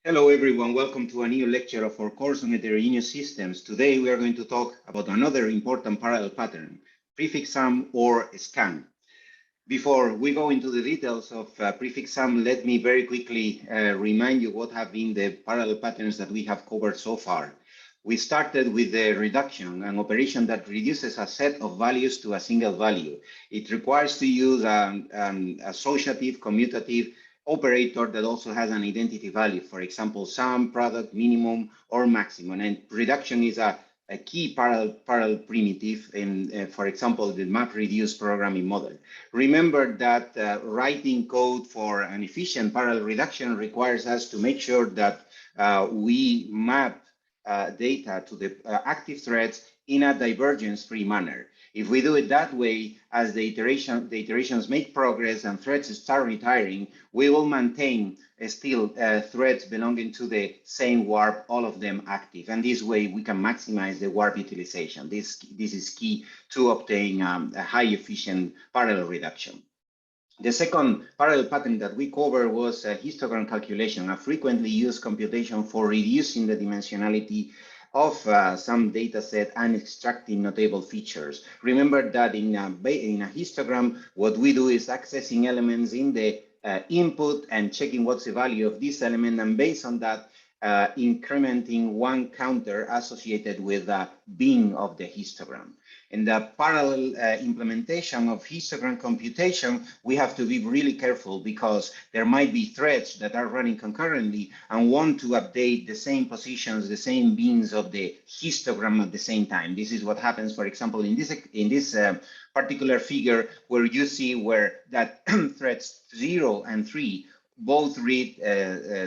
Hello everyone, welcome to a new lecture of our course on heterogeneous systems. Today we are going to talk about another important parallel pattern, prefix sum or scan. Before we go into the details of prefix sum, let me very quickly remind you what have been the parallel patterns that we have covered so far. We started with the reduction, an operation that reduces a set of values to a single value. It requires to use an associative, commutative operator that also has an identity value, for example, sum, product, minimum, or maximum. And reduction is a key parallel primitive in, for example, the MapReduce programming model. Remember that writing code for an efficient parallel reduction requires us to make sure that we map data to the active threads in a divergence-free manner. If we do it that way, as the iterations make progress and threads start retiring, we will maintain still threads belonging to the same warp, all of them active. And this way we can maximize the warp utilization. This is key to obtain a high efficient parallel reduction. The second parallel pattern that we covered was histogram calculation, a frequently used computation for reducing the dimensionality of some data set and extracting notable features. Remember that in a histogram, what we do is accessing elements in the input and checking what's the value of this element, and based on that, incrementing one counter associated with the bin of the histogram. In the parallel implementation of histogram computation, we have to be really careful because there might be threads that are running concurrently and want to update the same positions, the same bins of the histogram at the same time. This is what happens, for example, in this particular figure, where you see where that threads 0 and 3 both read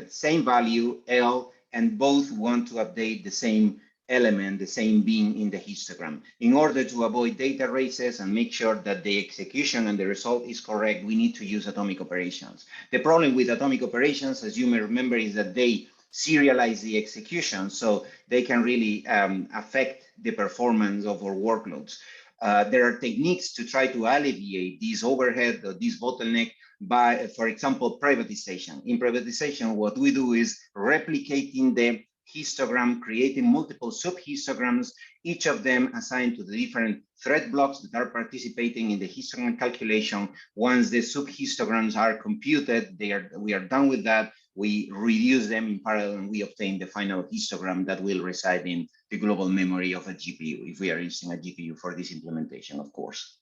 same value, L, and both want to update the same element, the same bin in the histogram. In order to avoid data races and make sure that the execution and the result is correct, we need to use atomic operations. The problem with atomic operations, as you may remember, is that they serialize the execution, so they can really affect the performance of our workloads. There are techniques to try to alleviate this overhead or this bottleneck by, for example, privatization. In privatization, what we do is replicating the histogram, creating multiple subhistograms, each of them assigned to the different thread blocks that are participating in the histogram calculation. Once the subhistograms are computed, we are done with that. We reduce them in parallel and we obtain the final histogram that will reside in the global memory of a GPU, if we are using a GPU for this implementation, of course.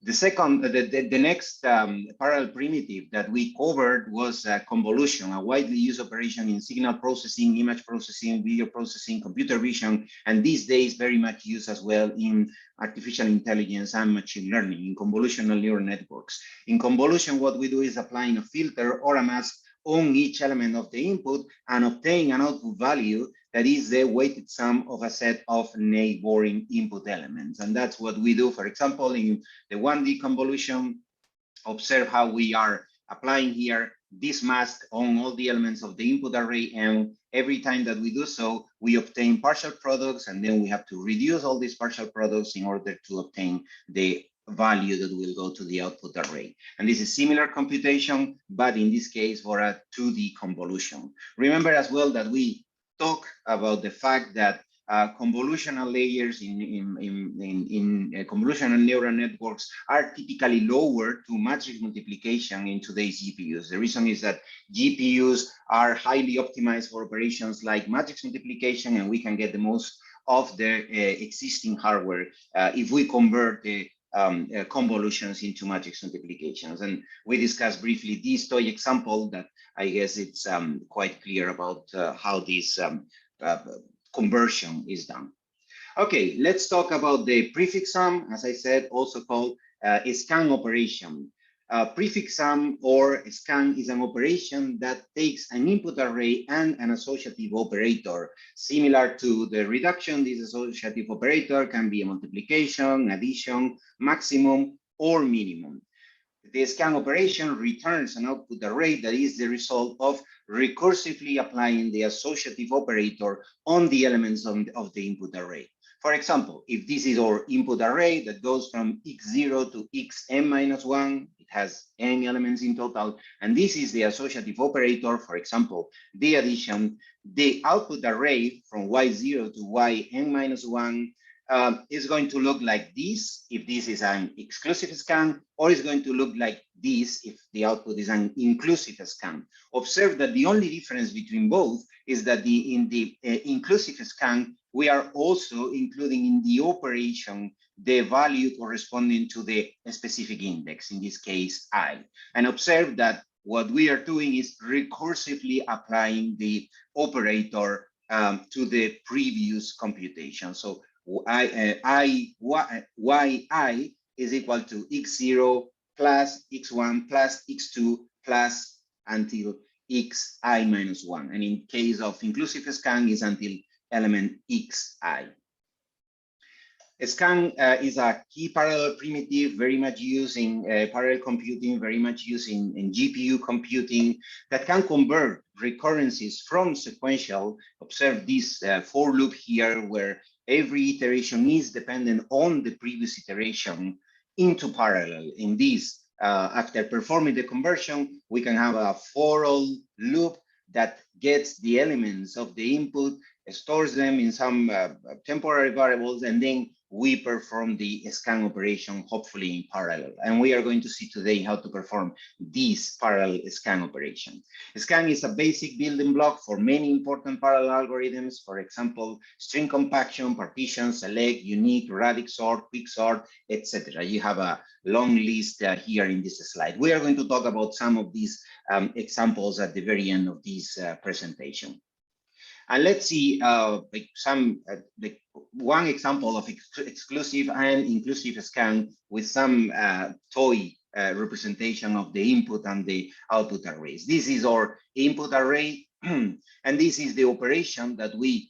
The next parallel primitive that we covered was convolution, a widely used operation in signal processing, image processing, video processing, computer vision, and these days very much used as well in artificial intelligence and machine learning, in convolutional neural networks. In convolution, what we do is applying a filter or a mask on each element of the input and obtain an output value that is the weighted sum of a set of neighboring input elements. And that's what we do, for example, in the 1D convolution. Observe how we are applying here this mask on all the elements of the input array, and every time that we do so, we obtain partial products, and then we have to reduce all these partial products in order to obtain the value that will go to the output array. And this is similar computation, but in this case for a 2D convolution. Remember as well that we talk about the fact that convolutional layers in convolutional neural networks are typically lower to matrix multiplication in today's GPUs. The reason is that GPUs are highly optimized for operations like matrix multiplication, and we can get the most of the existing hardware if we convert the convolutions into matrix multiplications. And we discussed briefly this toy example that I guess it's quite clear about how this conversion is done. Okay, let's talk about the prefix sum, as I said, also called a scan operation. Prefix sum or scan is an operation that takes an input array and an associative operator. Similar to the reduction, this associative operator can be a multiplication, addition, maximum, or minimum. The scan operation returns an output array that is the result of recursively applying the associative operator on the elements of the input array. For example, if this is our input array that goes from x0 to xn-1, it has n elements in total, and this is the associative operator. For example, the addition, the output array from y0 to yn minus 1 is going to look like this if this is an exclusive scan, or is going to look like this if the output is an inclusive scan. Observe that the only difference between both is that in the inclusive scan, we are also including in the operation the value corresponding to the specific index, in this case, I. And observe that what we are doing is recursively applying the operator to the previous computation. So yi is equal to x0 plus x1 plus x2 plus until xi minus 1. And in case of inclusive scan is until element xi. Scan is a key parallel primitive, very much used in parallel computing, very much used in GPU computing, that can convert recurrences from sequential. Observe this for loop here, where every iteration is dependent on the previous iteration into parallel. In this, after performing the conversion, we can have a for all loop that gets the elements of the input, stores them in some temporary variables, and then we perform the scan operation, hopefully in parallel. And we are going to see today how to perform this parallel scan operation. Scan is a basic building block for many important parallel algorithms. For example, string compaction, partition, select, unique, radix sort, quicksort, etc. You have a long list here in this slide. We are going to talk about some of these examples at the very end of this presentation. And let's see one example of exclusive and inclusive scan with some toy representation of the input and the output arrays. This is our input array, and this is the operation that we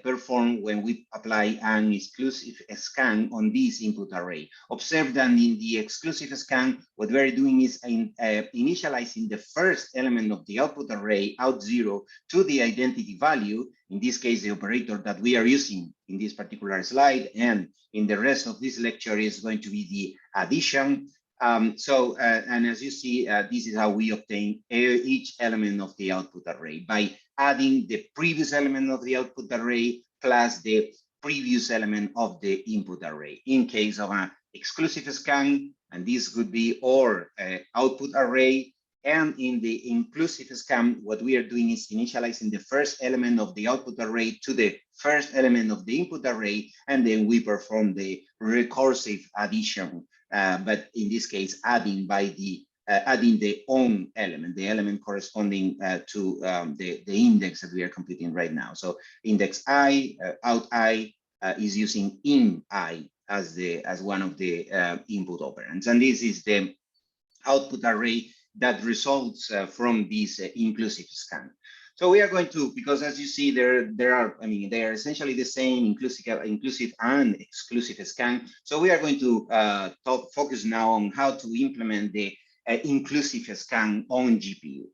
perform when we apply an exclusive scan on this input array. Observe that in the exclusive scan, what we're doing is initializing the first element of the output array, out0, to the identity value, in this case, the operator that we are using in this particular slide, and in the rest of this lecture is going to be the addition. And as you see, this is how we obtain each element of the output array, by adding the previous element of the output array plus the previous element of the input array. In case of an exclusive scan, and this could be our output array, and in the inclusive scan, what we are doing is initializing the first element of the output array to the first element of the input array, and then we perform the recursive addition, but in this case, adding by the adding the own element, the element corresponding to the index that we are computing right now. So index I, out I is using in I as one of the input operands, and this is the output array that results from this inclusive scan. So we are going to, because as you see, they are essentially the same, inclusive and exclusive scan. So we are going to focus now on how to implement the inclusive scan on GPU.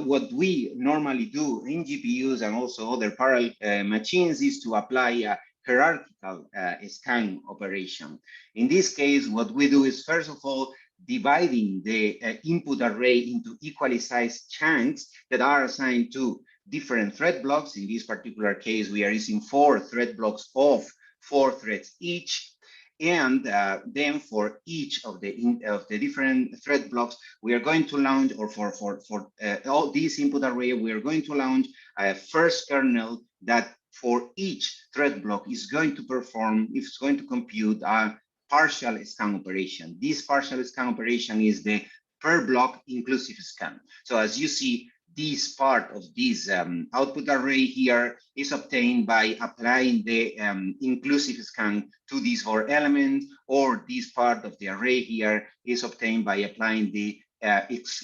What we normally do in GPUs and also other parallel machines is to apply a hierarchical scan operation. In this case, what we do is, first of all, dividing the input array into equally sized chunks that are assigned to different thread blocks. In this particular case, we are using 4 thread blocks of 4 threads each. And then for each of the different thread blocks, we are going to launch, or for all these input array, we are going to launch a first kernel that for each thread block is going to perform, it's going to compute a partial scan operation. This partial scan operation is the per block inclusive scan. So as you see, this part of this output array here is obtained by applying the inclusive scan to these 4 elements, or this part of the array here is obtained by applying the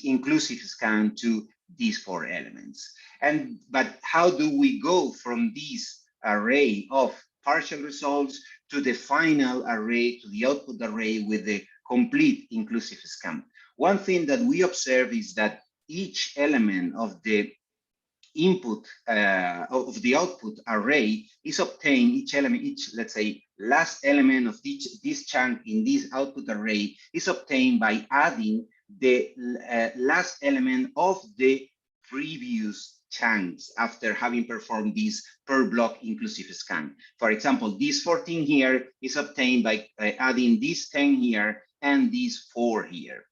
inclusive scan to these 4 elements. But how do we go from this array of partial results to the final array, to the output array with the complete inclusive scan? One thing that we observe is that each element of the input of the output array is obtained, each let's say last element of this chunk in this output array is obtained by adding the last element of the previous chunks after having performed this per block inclusive scan. For example, this 14 here is obtained by adding this 10 here and this 4 here,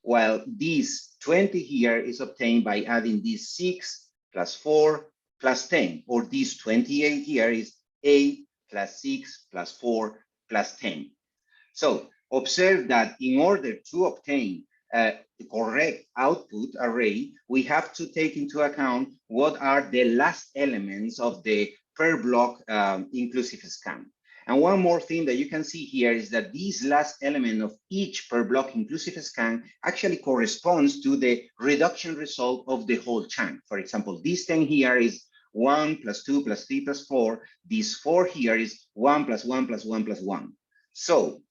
while this 20 here is obtained by adding this 6 plus 4 plus 10, or this 28 here is 8 plus 6 plus 4 plus 10. So observe that in order to obtain the correct output array, we have to take into account what are the last elements of the per block inclusive scan. And one more thing that you can see here is that this last element of each per block inclusive scan actually corresponds to the reduction result of the whole chunk. For example, this 10 here is 1 plus 2 plus 3 plus 4. This 4 here is 1 plus 1 plus 1 plus 1. So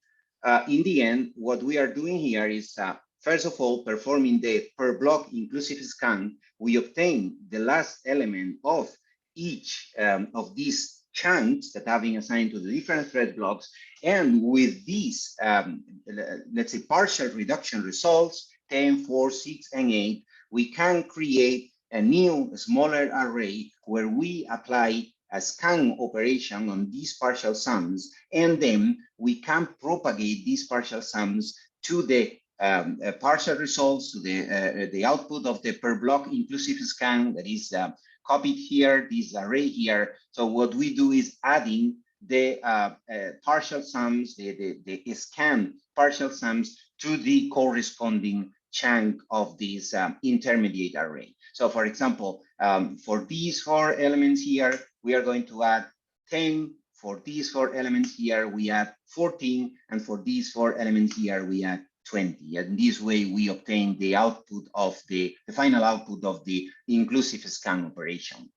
in the end, what we are doing here is, first of all, performing the per block inclusive scan. We obtain the last element of each of these chunks that have been assigned to the different thread blocks. And with these, let's say, partial reduction results, 10, 4, 6, and 8, we can create a new smaller array where we apply a scan operation on these partial sums, and then we can propagate these partial sums to the partial results, to the output of the per block inclusive scan that is copied here, this array here. So what we do is adding the partial sums, the scan partial sums to the corresponding chunk of this intermediate array. So for example, for these 4 elements here, we are going to add 10. For these 4 elements here, we add 14. And for these 4 elements here, we add 20. And this way we obtain the output of the final output of the inclusive scan operation.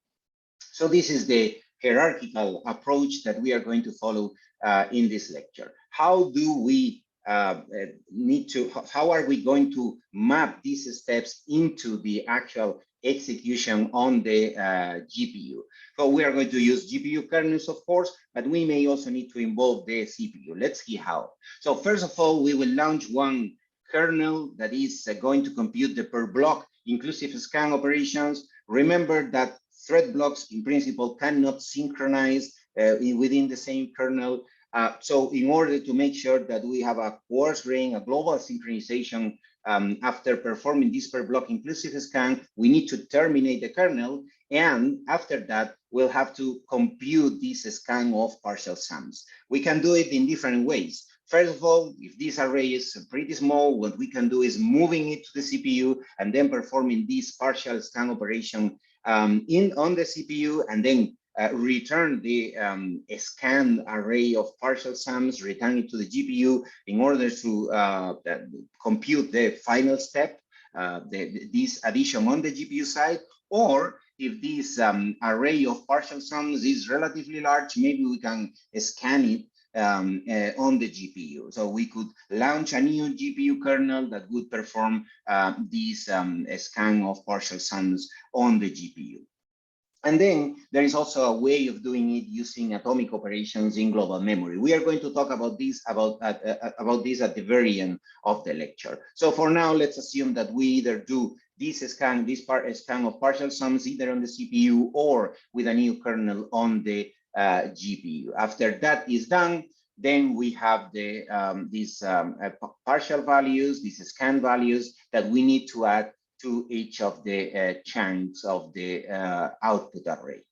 So this is the hierarchical approach that we are going to follow in this lecture. How do we how are we going to map these steps into the actual execution on the GPU? So we are going to use GPU kernels, of course, but we may also need to involve the CPU. Let's see how. So first of all, we will launch one kernel that is going to compute the per block inclusive scan operations. Remember that thread blocks in principle cannot synchronize within the same kernel. So in order to make sure that we have a coarse grain, a global synchronization after performing this per block inclusive scan, we need to terminate the kernel. And after that, we'll have to compute this scan of partial sums. We can do it in different ways. First of all, if this array is pretty small, what we can do is moving it to the CPU and then performing this partial scan operation on the CPU, and then return the scanned array of partial sums, return it to the GPU in order to compute the final step, this addition on the GPU side. Or if this array of partial sums is relatively large, maybe we can scan it on the GPU. So we could launch a new GPU kernel that would perform this scan of partial sums on the GPU. And then there is also a way of doing it using atomic operations in global memory. We are going to talk about this this at the very end of the lecture. So for now, let's assume that we either do this scan of partial sums either on the CPU or with a new kernel on the GPU. After that is done, then we have these partial values, these scan values that we need to add to each of the chunks of the output array.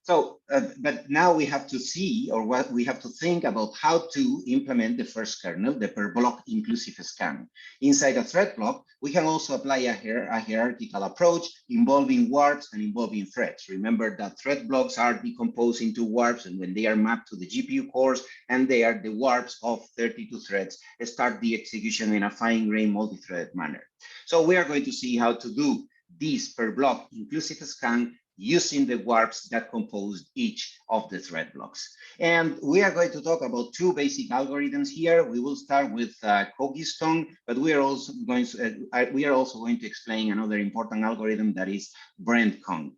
So, but now we have to see, or what we have to think about how to implement the first kernel, the per block inclusive scan. Inside a thread block, we can also apply a hierarchical approach involving warps and involving threads. Remember that thread blocks are decomposed into warps, and when they are mapped to the GPU cores, and they are the warps of 32 threads, start the execution in a fine-grained multi-threaded manner. So we are going to see how to do this per block inclusive scan using the warps that compose each of the thread blocks. And we are going to talk about 2 basic algorithms here. We will start with Cogistone, but we are also going to explain another important algorithm, that is Brent-Con.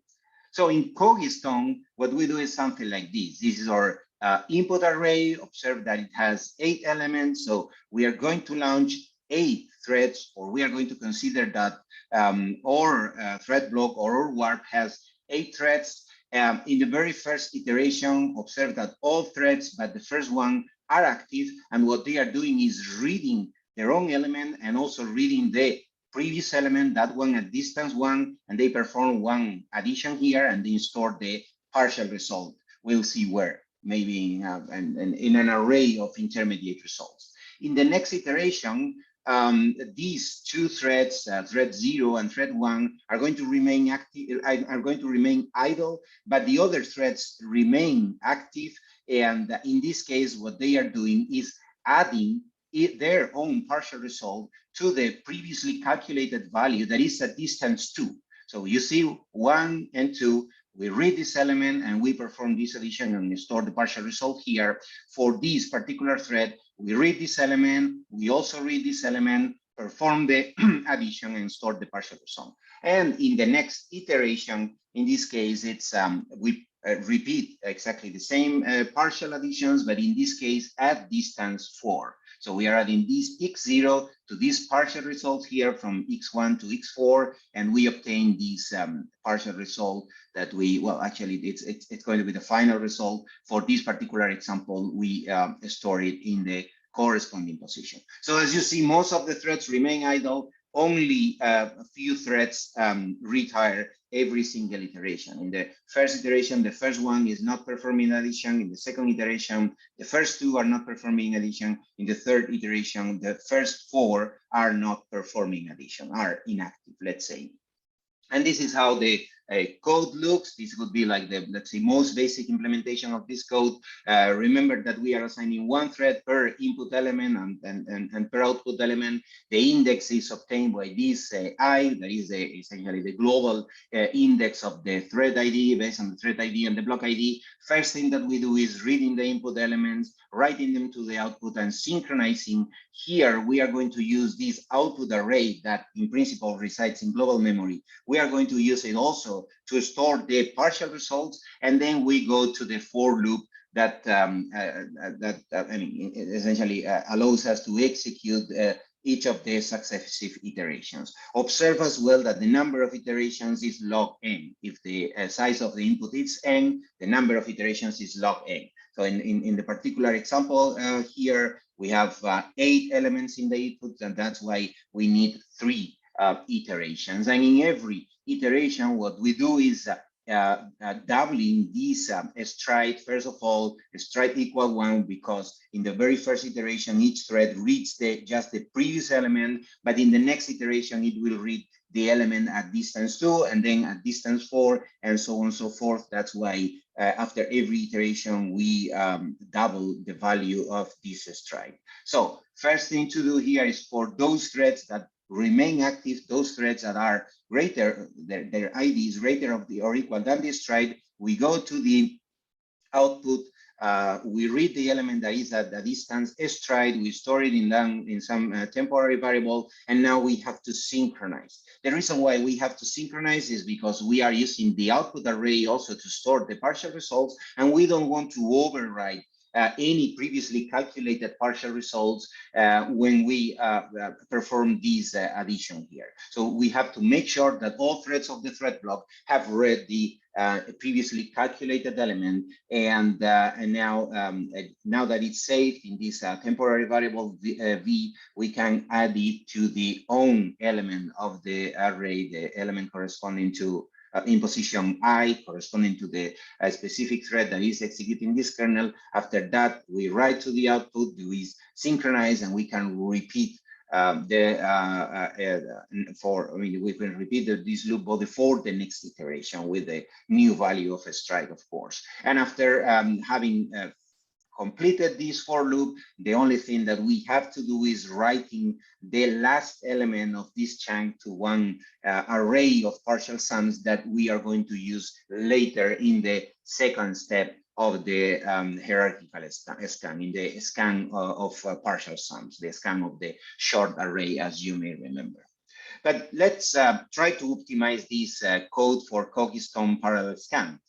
So in Cogistone, what we do is something like this. This is our input array. Observe that it has 8 elements. So we are going to launch 8 threads, or we are going to consider that our thread block or our warp has 8 threads. In the very first iteration, observe that all threads but the first one are active, and what they are doing is reading their own element and also reading the previous element, that one at distance 1, and they perform one addition here and then store the partial result. We'll see where, maybe in an array of intermediate results. In the next iteration, these 2 threads, thread 0 and thread 1, are going to remain active, are going to remain idle, but the other threads remain active. And in this case, what they are doing is adding their own partial result to the previously calculated value that is at distance 2. So you see 1 and 2, we read this element and we perform this addition and we store the partial result here. For this particular thread, we read this element, we also read this element, perform the addition and store the partial result. And in the next iteration, in this case, it's we repeat exactly the same partial additions, but in this case at distance 4. So we are adding this x0 to this partial result here from x1 to x4, and we obtain this partial result that we, well, actually it's going to be the final result. For this particular example, we store it in the corresponding position. So as you see, most of the threads remain idle. Only a few threads retire every single iteration. In the first iteration, the first one is not performing addition. In the second iteration, the first 2 are not performing addition. In the third iteration, the first 4 are not performing addition, are inactive, let's say. And this is how the code looks. This would be like the, let's say, most basic implementation of this code. Remember that we are assigning 1 thread per input element and per output element. The index is obtained by this I, that is essentially the global index of the thread ID based on the thread ID and the block ID. First thing that we do is reading the input elements, writing them to the output and synchronizing. Here, we are going to use this output array that in principle resides in global memory. We are going to use it also to store the partial results, and then we go to the for loop that essentially allows us to execute each of the successive iterations. Observe as well that the number of iterations is log n. If the size of the input is n, the number of iterations is log n. So in the particular example here, we have 8 elements in the input, and that's why we need 3 iterations. And in every iteration, what we do is doubling this stride. First of all, stride equal 1, because in the very first iteration, each thread reads just the previous element, but in the next iteration, it will read the element at distance 2, and then at distance 4, and so on and so forth. That's why after every iteration, we double the value of this stride. So first thing to do here is for those threads that remain active, those threads that are greater, their ID is greater of the or equal than the stride, we go to the output, we read the element that is at the distance stride, we store it in some temporary variable, and now we have to synchronize. The reason why we have to synchronize is because we are using the output array also to store the partial results, and we don't want to override any previously calculated partial results when we perform this addition here. So we have to make sure that all threads of the thread block have read the previously calculated element, and now that it's saved in this temporary variable v, we can add it to the own element of the array, the element corresponding to in position I, corresponding to the specific thread that is executing this kernel. After that, we write to the output, we synchronize, and we can repeat we can repeat this loop body for the next iteration with the new value of a stride, of course. And after having completed this for loop, the only thing that we have to do is writing the last element of this chunk to one array of partial sums that we are going to use later in the second step of the hierarchical scan, in the scan of partial sums, the scan of the short array, as you may remember. But let's try to optimize this code for Keystone parallel scan.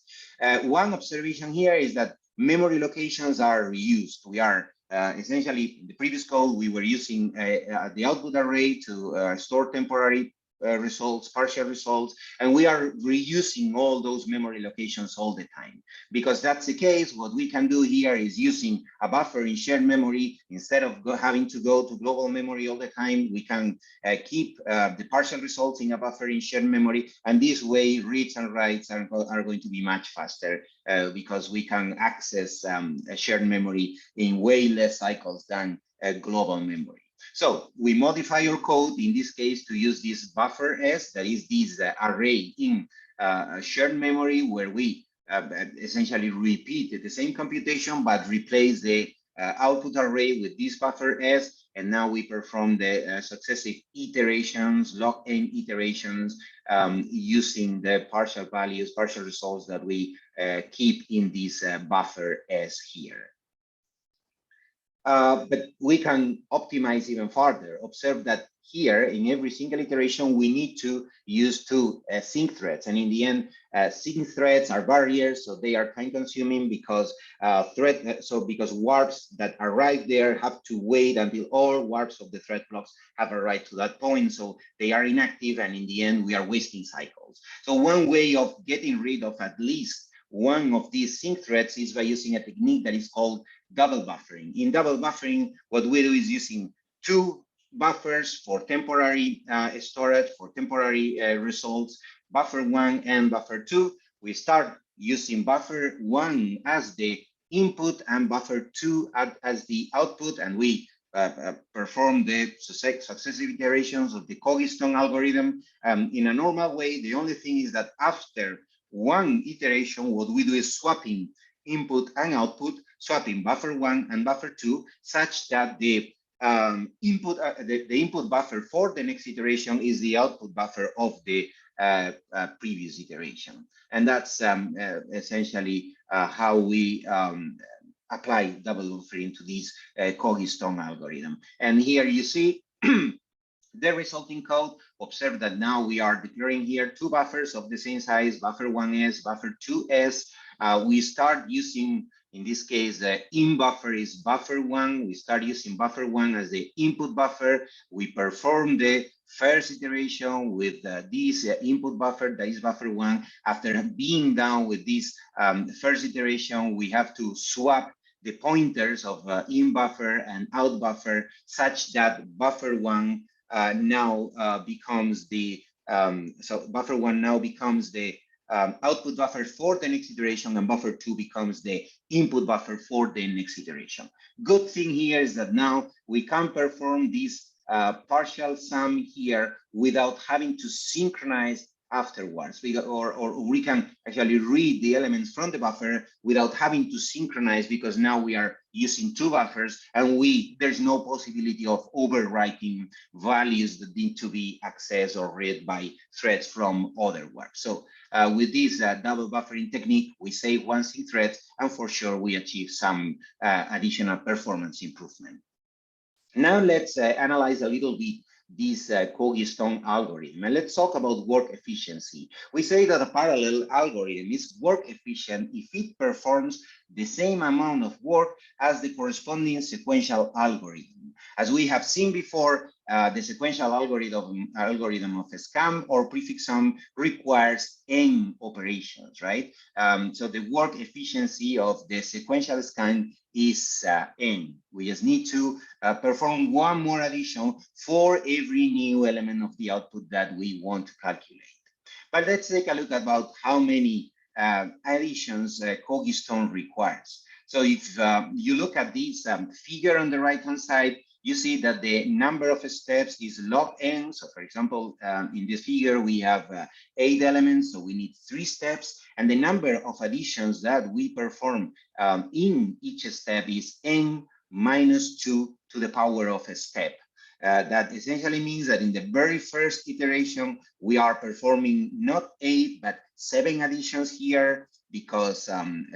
One observation here is that memory locations are reused. We are essentially, in the previous code, we were using the output array to store temporary results, partial results, and we are reusing all those memory locations all the time. Because that's the case, what we can do here is using a buffer in shared memory. Instead of having to go to global memory all the time, we can keep the partial results in a buffer in shared memory, and this way reads and writes are going to be much faster because we can access a shared memory in way less cycles than a global memory. So we modify our code in this case to use this buffer S, that is this array in shared memory, where we essentially repeat the same computation but replace the output array with this buffer S, and now we perform the successive iterations, log n iterations, using the partial values, partial results that we keep in this buffer S here. But we can optimize even further. Observe that here, in every single iteration, we need to use two sync threads. And in the end, sync threads are barriers, so they are time consuming because because warps that arrive there have to wait until all warps of the thread blocks have arrived to that point. So they are inactive, and in the end, we are wasting cycles. So one way of getting rid of at least one of these sync threads is by using a technique that is called double buffering. In double buffering, what we do is using two buffers for temporary storage, for temporary results, buffer 1 and buffer 2. We start using buffer 1 as the input and buffer 2 as the output, and we perform the successive iterations of the Cogistone algorithm in a normal way. The only thing is that after one iteration, what we do is swapping input and output, swapping buffer 1 and buffer 2, such that the input buffer for the next iteration is the output buffer of the previous iteration. And that's essentially how we apply double buffering to this Cogistone algorithm. And here you see the resulting code. Observe that now we are declaring here two buffers of the same size, buffer 1s, buffer 2s. We start using, in this case, the in buffer is buffer 1. We start using buffer 1 as the input buffer. We perform the first iteration with this input buffer, that is buffer 1. After being done with this first iteration, we have to swap the pointers of in buffer and out buffer, such that buffer 1 now becomes the buffer 1 now becomes the output buffer for the next iteration, and buffer 2 becomes the input buffer for the next iteration. Good thing here is that now we can perform this partial sum here without having to synchronize afterwards, or we can actually read the elements from the buffer without having to synchronize, because now we are using two buffers, and there's no possibility of overwriting values that need to be accessed or read by threads from other works. So with this double buffering technique, we save one sync thread, and for sure we achieve some additional performance improvement. Now let's analyze a little bit this Cogistone algorithm, and let's talk about work efficiency. We say that a parallel algorithm is work efficient if it performs the same amount of work as the corresponding sequential algorithm. As we have seen before, the sequential algorithm of a scan or prefix sum requires n operations, right? So the work efficiency of the sequential scan is n. We just need to perform one more addition for every new element of the output that we want to calculate. But let's take a look about how many additions Cogistone requires. So if you look at this figure on the right-hand side, you see that the number of steps is log n. So for example, in this figure, we have 8 elements, so we need 3 steps. And the number of additions that we perform in each step is n minus 2 to the power of a step. That essentially means that in the very first iteration, we are performing not 8, but 7 additions here. because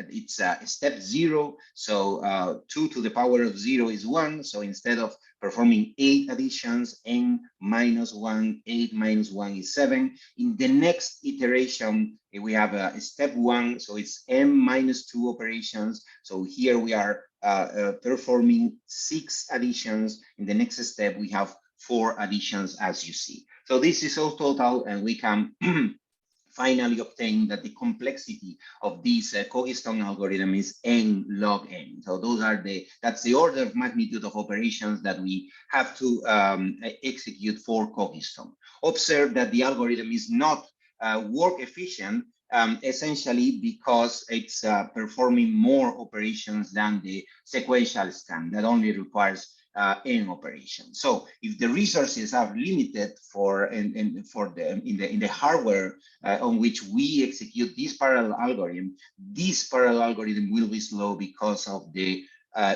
it's step 0. So 2 to the power of 0 is 1. So instead of performing 8 additions, n minus 1, 8 minus 1 is 7. In the next iteration, we have a step 1. So it's m minus 2 operations. So here we are performing 6 additions. In the next step, we have 4 additions, as you see. So this is all total, and we can finally obtain that the complexity of this Cogistone algorithm is n log n. So that's the order of magnitude of operations that we have to execute for Cogistone. Observe that the algorithm is not work efficient, essentially because it's performing more operations than the sequential scan that only requires n operations. So if the resources are limited in the hardware on which we execute this parallel algorithm will be slow because of the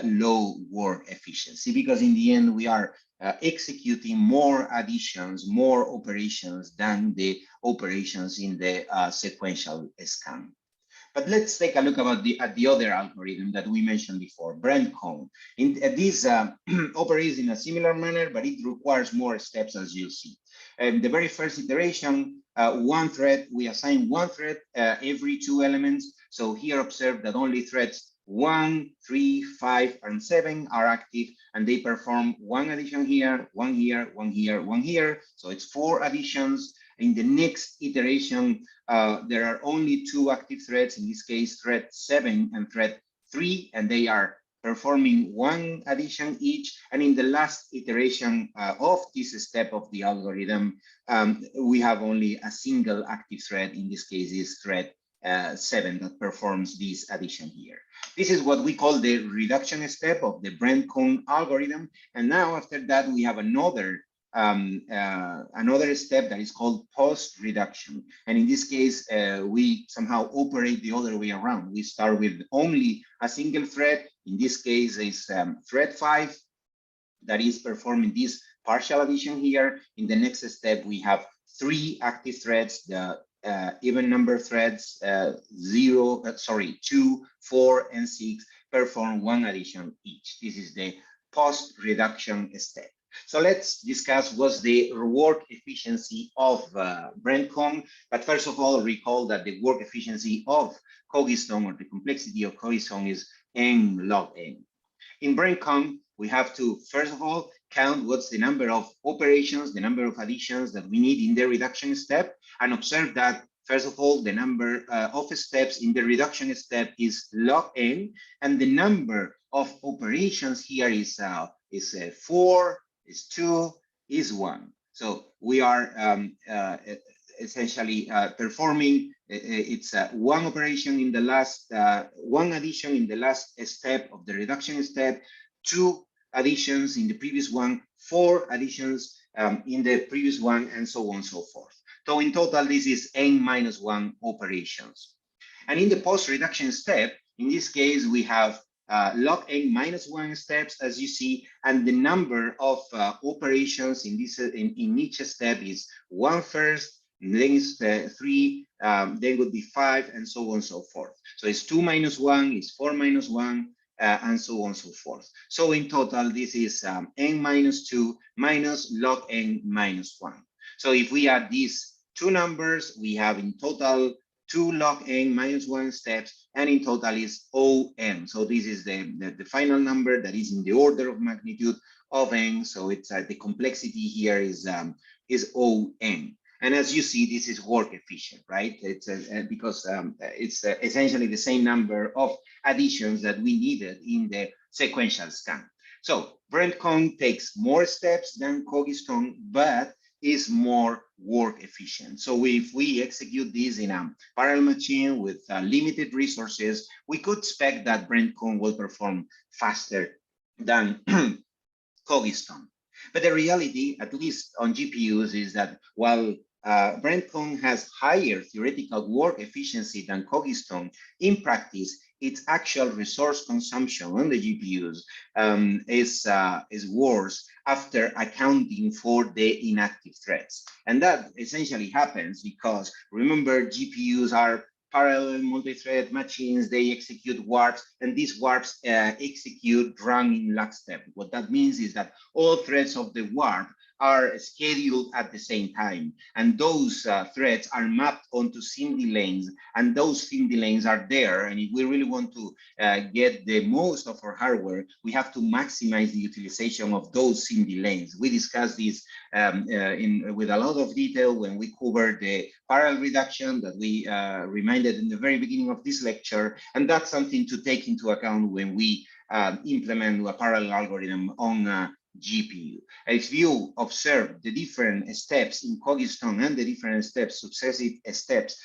low work efficiency. Because in the end, we are executing more additions, more operations than the operations in the sequential scan. But let's take a look at the other algorithm that we mentioned before, Brent-Cohn. This operates in a similar manner, but it requires more steps, as you'll see. The very first iteration, one thread, we assign one thread every 2 elements. So here observe that only threads 1, 3, 5, and 7 are active, and they perform 1 addition here, 1 here, 1 here, 1 here. So it's 4 additions. In the next iteration, there are only 2 active threads, in this case, thread 7 and thread 3, and they are performing 1 addition each. And in the last iteration of this step of the algorithm, we have only a single active thread. In this case, is thread 7 that performs this addition here. This is what we call the reduction step of the Brent-Cohn algorithm. And now after that, we have another step that is called post-reduction. And in this case, we somehow operate the other way around. We start with only a single thread. In this case, is thread 5 that is performing this partial addition here. In the next step, we have 3 active threads, the even number threads, 2, 4, and 6 perform 1 addition each. This is the post-reduction step. So let's discuss what's the work efficiency of Brent-Cohn. But first of all, recall that the work efficiency of Cogistone, or the complexity of Cogistone, is n log n. In Brent-Cohn, we have to, first of all, count what's the number of operations, the number of additions that we need in the reduction step, and observe that, first of all, the number of steps in the reduction step is log n, and the number of operations here is 4, is 2, is 1. So we are essentially performing, it's 1 operation in the last, 1 addition in the last step of the reduction step, 2 additions in the previous one, 4 additions in the previous one, and so on and so forth. So in total, this is n minus 1 operations. And in the post-reduction step, in this case, we have log n minus 1 steps, as you see, and the number of operations in each step is 1 first, then is 3, then would be 5, and so on and so forth. So it's 2 minus 1, is 4 minus 1, and so on and so forth. So in total, this is n minus 2 minus log n minus 1. So if we add these 2 numbers, we have in total 2 log n minus 1 steps, and in total is OM. So this is the final number that is in the order of magnitude of n. So it's the complexity here is OM. And as you see, this is work efficient, right? It's because it's essentially the same number of additions that we needed in the sequential scan. So Brent-Cohn takes more steps than Cogistone, but is more work efficient. So if we execute this in a parallel machine with limited resources, we could expect that Brent-Cohn will perform faster than Cogistone. But the reality, at least on GPUs, is that while Brent-Cohn has higher theoretical work efficiency than Cogistone, in practice, its actual resource consumption on the GPUs is worse after accounting for the inactive threads. And that essentially happens because, remember, GPUs are parallel multi-thread machines, they execute warps, and these warps execute run in lockstep. What that means is that all threads of the warp are scheduled at the same time, and those threads are mapped onto SIMD lanes, and those SIMD lanes are there. And if we really want to get the most of our hardware, we have to maximize the utilization of those SIMD lanes. We discussed this with a lot of detail when we covered the parallel reduction that we reminded in the very beginning of this lecture, and that's something to take into account when we implement a parallel algorithm on GPU. If you observe the different steps in Cogistone and the different steps, successive steps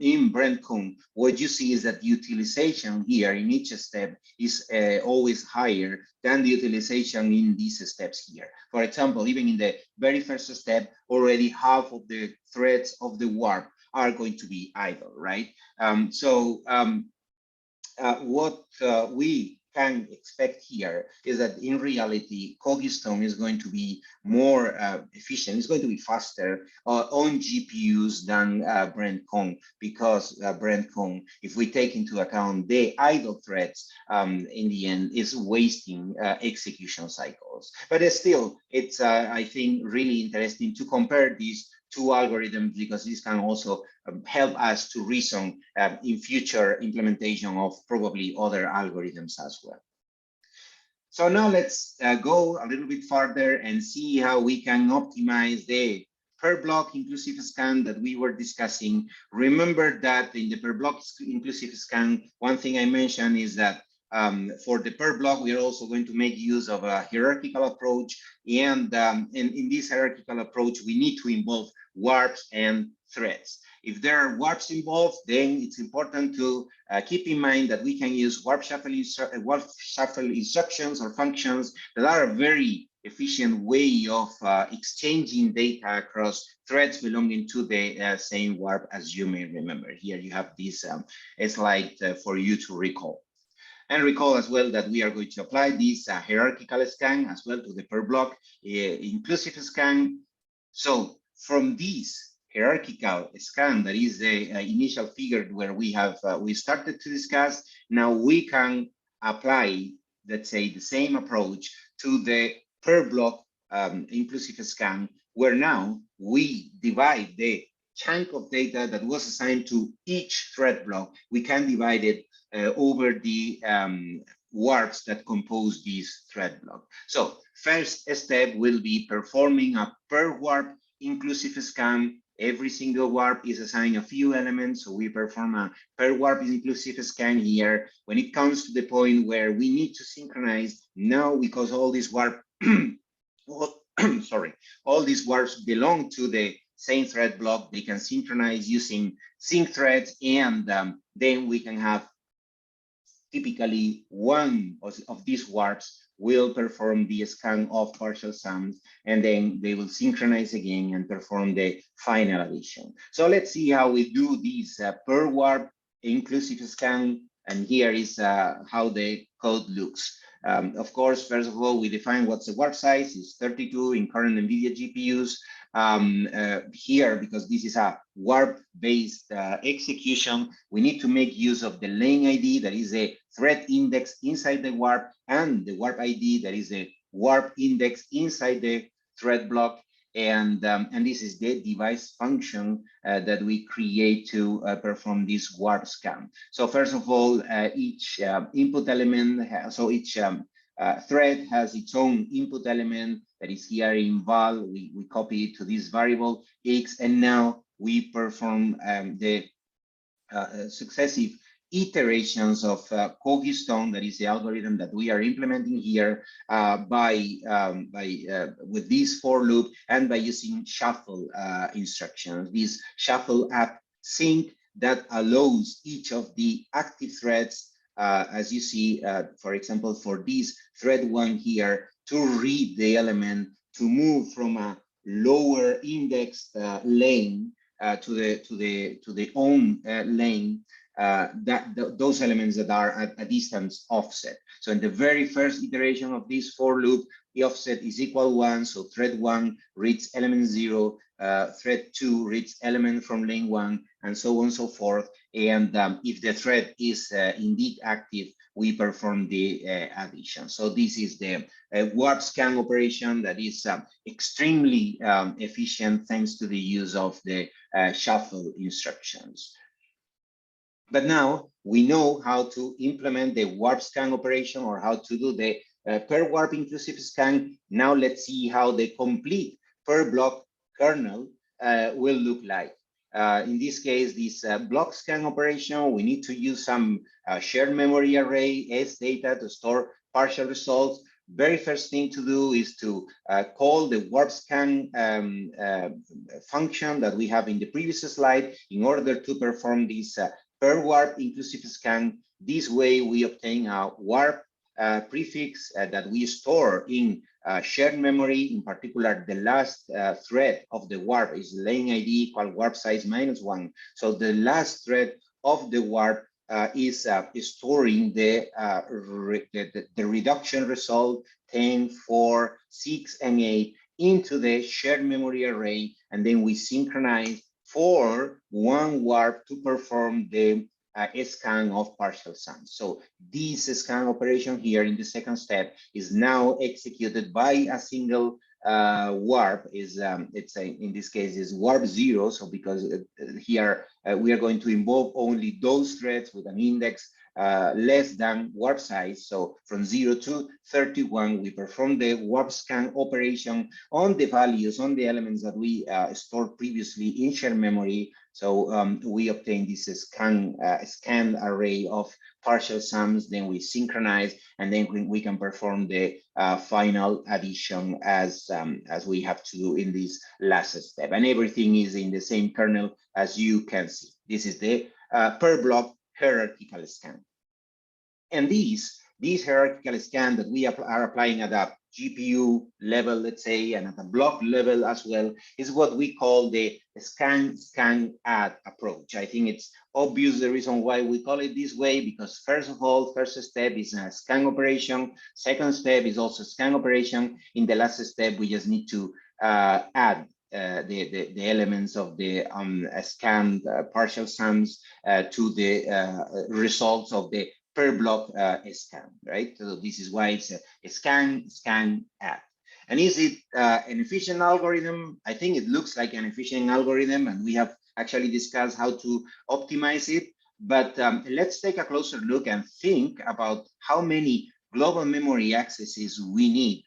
in Brent-Kuhn, what you see is that the utilization here in each step is always higher than the utilization in these steps here. For example, even in the very first step, already half of the threads of the warp are going to be idle, right? What we can expect here is that in reality, Cogistone is going to be more efficient. It's going to be faster on GPUs than Brent-Kuhn, because Brent-Kuhn, if we take into account the idle threads, in the end, is wasting execution cycles. But still, it's, I think, really interesting to compare these two algorithms, because this can also help us to reason in future implementation of probably other algorithms as well. So now let's go a little bit further and see how we can optimize the per block inclusive scan that we were discussing. Remember that in the per block inclusive scan, one thing I mentioned is that for the per block, we are also going to make use of a hierarchical approach. And in this hierarchical approach, we need to involve warps and threads. If there are warps involved, then it's important to keep in mind that we can use warp shuffle instructions or functions that are a very efficient way of exchanging data across threads belonging to the same warp, as you may remember. Here you have this slide for you to recall. And recall as well that we are going to apply this hierarchical scan as well to the per block inclusive scan. So from this hierarchical scan, that is the initial figure where we have we started to discuss, now we can apply, let's say, the same approach to the per block inclusive scan, where now we divide the chunk of data that was assigned to each thread block. We can divide it over the warps that compose this thread block. So first step will be performing a per warp inclusive scan. Every single warp is assigned a few elements, so we perform a per warp inclusive scan here. When it comes to the point where we need to synchronize, now because all these warp all these warps belong to the same thread block, they can synchronize using sync threads, and then we can have typically one of these warps will perform the scan of partial sums, and then they will synchronize again and perform the final addition. So let's see how we do this per warp inclusive scan, and here is how the code looks. Of course, first of all, we define what's the warp size. It's 32 in current NVIDIA GPUs. Here, because this is a warp-based execution, we need to make use of the lane ID, that is a thread index inside the warp, and the warp ID, that is a warp index inside the thread block. And this is the device function that we create to perform this warp scan. So first of all, each input element, each thread has its own input element that is here in val. We copy it to this variable x, and now we perform the successive iterations of Cogistone, that is the algorithm that we are implementing here, with this for loop and by using shuffle instructions. This shuffle app sync that allows each of the active threads, as you see, for example, for this thread 1 here, to read the element, to move from a lower indexed lane to the own lane. Those elements that are at a distance offset. So in the very first iteration of this for loop, the offset is equal 1, so thread 1 reads element 0, thread 2 reads element from lane 1, and so on and so forth. And if the thread is indeed active, we perform the addition. So this is the warp scan operation that is extremely efficient thanks to the use of the shuffle instructions. But now we know how to implement the warp scan operation, or how to do the per warp inclusive scan. Now let's see how the complete per block kernel will look like. In this case, this block scan operation, we need to use some shared memory array S data to store partial results. Very first thing to do is to call the warp scan function that we have in the previous slide in order to perform this per warp inclusive scan. This way we obtain a warp prefix that we store in shared memory. In particular, the last thread of the warp is lane ID equal warp size -1. So the last thread of the warp is storing the reduction result 10, 4, 6, and 8 into the shared memory array, and then we synchronize for one warp to perform the scan of partial sums. So this scan operation here in the second step is now executed by a single warp. In this case is warp 0. So because here we are going to involve only those threads with an index less than warp size. So from 0 to 31, we perform the warp scan operation on the values, on the elements that we stored previously in shared memory. So we obtain this scanned array of partial sums, then we synchronize, and then we can perform the final addition as we have to do in this last step. And everything is in the same kernel, as you can see. This is the per block hierarchical scan. And this hierarchical scan that we are applying at a GPU level, let's say, and at a block level as well, is what we call the scan-add approach. I think it's obvious the reason why we call it this way, because first of all, first step is a scan operation. Second step is also scan operation. In the last step, we just need to add the elements of the scanned partial sums to the results of the per block scan, right? So this is why it's a scan, add. And is it an efficient algorithm? I think it looks like an efficient algorithm, and we have actually discussed how to optimize it. But let's take a closer look and think about how many global memory accesses we need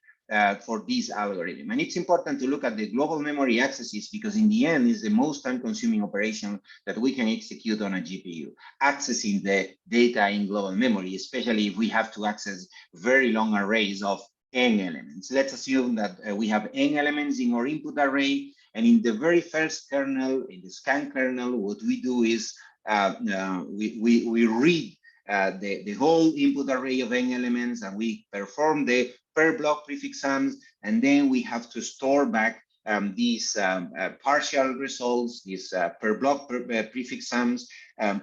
for this algorithm. And it's important to look at the global memory accesses, because in the end is the most time-consuming operation that we can execute on a GPU, accessing the data in global memory, especially if we have to access very long arrays of n elements. Let's assume that we have n elements in our input array, and in the very first kernel, in the scan kernel, what we do is we read the whole input array of n elements, and we perform the per block prefix sums, and then we have to store back these partial results, these per block prefix sums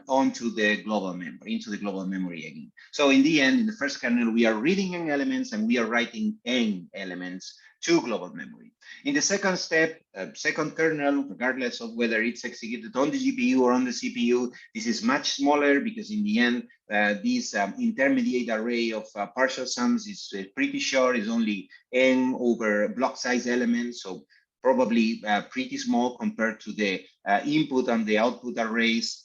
onto the global memory, into the global memory again. So in the end, in the first kernel, we are reading n elements and we are writing n elements to global memory. In the second step, second kernel, regardless of whether it's executed on the GPU or on the CPU, this is much smaller, because in the end, this intermediate array of partial sums is pretty short, is only n over block size elements, so probably pretty small compared to the input and the output arrays.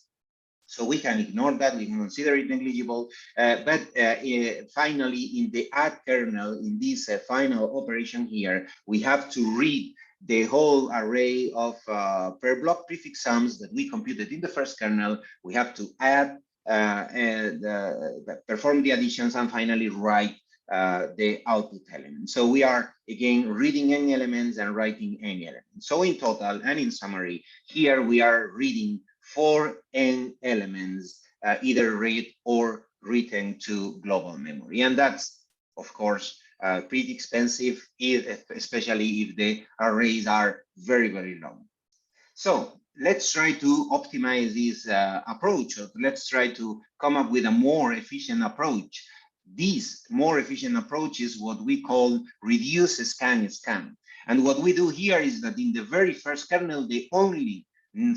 So we can ignore that, we can consider it negligible. But finally, in the add kernel, in this final operation here, we have to read the whole array of per block prefix sums that we computed in the first kernel. We have to add, perform the additions, and finally write the output element. So we are again reading n elements and writing n elements. So in total and in summary, here we are reading 4 n elements, either read or written to global memory. And that's, of course, pretty expensive, especially if the arrays are very, very long. So let's try to optimize this approach. Let's try to come up with a more efficient approach. This more efficient approach is what we call reduce scan. And what we do here is that in the very first kernel, the only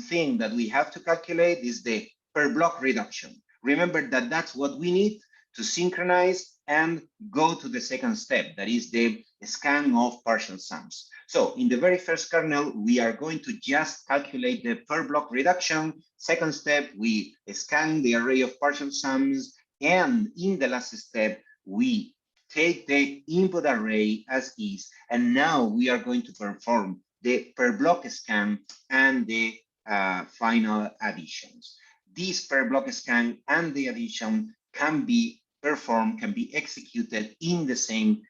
thing that we have to calculate is the per block reduction. Remember that that's what we need to synchronize and go to the second step, that is the scan of partial sums. So in the very first kernel, we are going to just calculate the per block reduction. Second step, we scan the array of partial sums. And in the last step, we take the input array as is. And now we are going to perform the per block scan and the final additions. This per block scan and the addition can be performed, can be executed in the same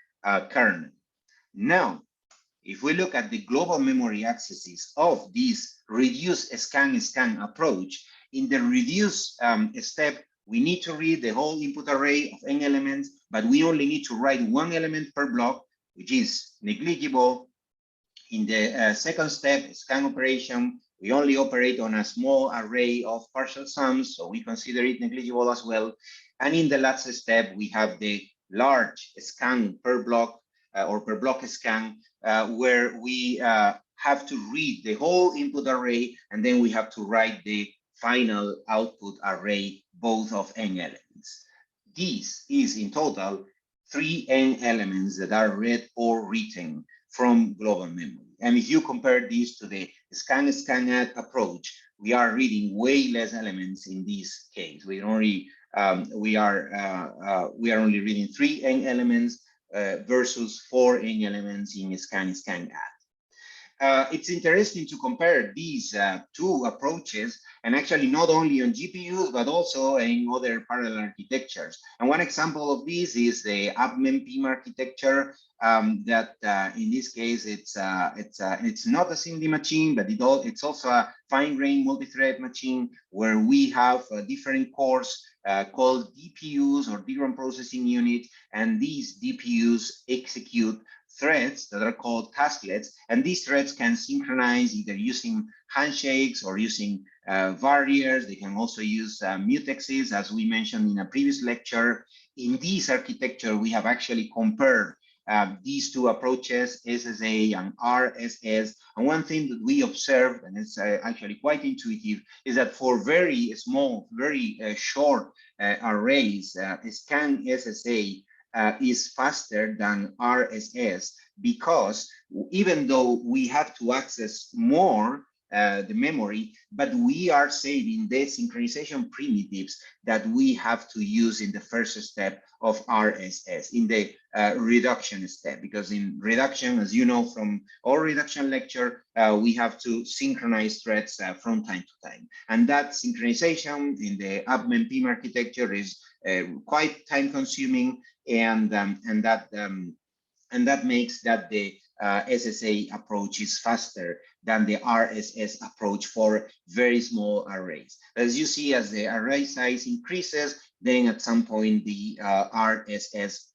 kernel. Now, if we look at the global memory accesses of this reduce scan approach, in the reduce step, we need to read the whole input array of n elements, but we only need to write one element per block, which is negligible. In the second step, scan operation, we only operate on a small array of partial sums, so we consider it negligible as well. And in the last step, we have the large scan per block or per block scan, where we have to read the whole input array, and then we have to write the final output array, both of n elements. This is in total 3 n elements that are read or written from global memory. And if you compare this to the scan-add approach, we are reading way less elements in this case. We are only reading 3 n elements versus 4 n elements in scan-add. It's interesting to compare these two approaches, and actually not only on GPUs, but also in other parallel architectures. And one example of this is the UpMemPim architecture, that in this case, it's not a SIMD machine, but it's also a fine-grained multi-thread machine where we have different cores called DPUs or DRAM processing units, and these DPUs execute threads that are called tasklets, and these threads can synchronize either using handshakes or using barriers. They can also use mutexes, as we mentioned in a previous lecture. In this architecture, we have actually compared these two approaches, SSA and RSS. And one thing that we observed, and it's actually quite intuitive, is that for very small, very short arrays, scan SSA is faster than RSS, because even though we have to access more the memory, but we are saving the synchronization primitives that we have to use in the first step of RSS, in the reduction step, because in reduction, as you know from our reduction lecture, we have to synchronize threads from time to time. And that synchronization in the UpMemPim architecture is quite time consuming, and that makes that the SSA approach is faster than the RSS approach for very small arrays. As you see, as the array size increases, then at some point the RSS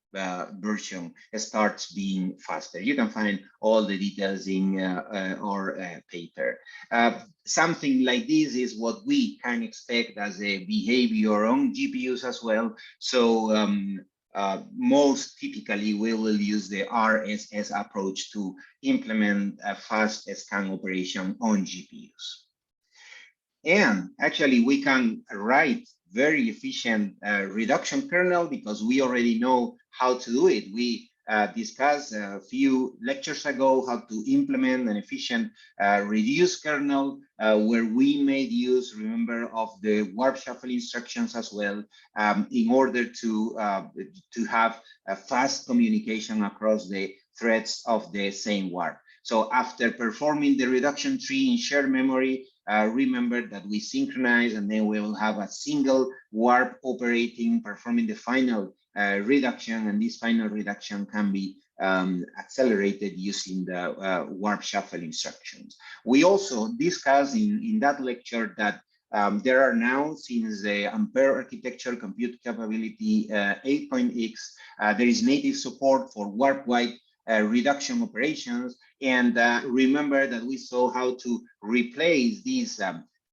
version starts being faster. You can find all the details in our paper. Something like this is what we can expect as a behavior on GPUs as well. So most typically, we will use the RSS approach to implement a fast scan operation on GPUs. And actually, we can write very efficient reduction kernel because we already know how to do it. We discussed a few lectures ago how to implement an efficient reduce kernel where we made use, remember, of the warp shuffle instructions as well, in order to have a fast communication across the threads of the same warp. So after performing the reduction tree in shared memory, remember that we synchronize, and then we will have a single warp operating, performing the final reduction, and this final reduction can be accelerated using the warp shuffle instructions. We also discussed in that lecture that there are now, since the Ampere architecture compute capability 8.x, there is native support for warp-wide reduction operations. And remember that we saw how to replace this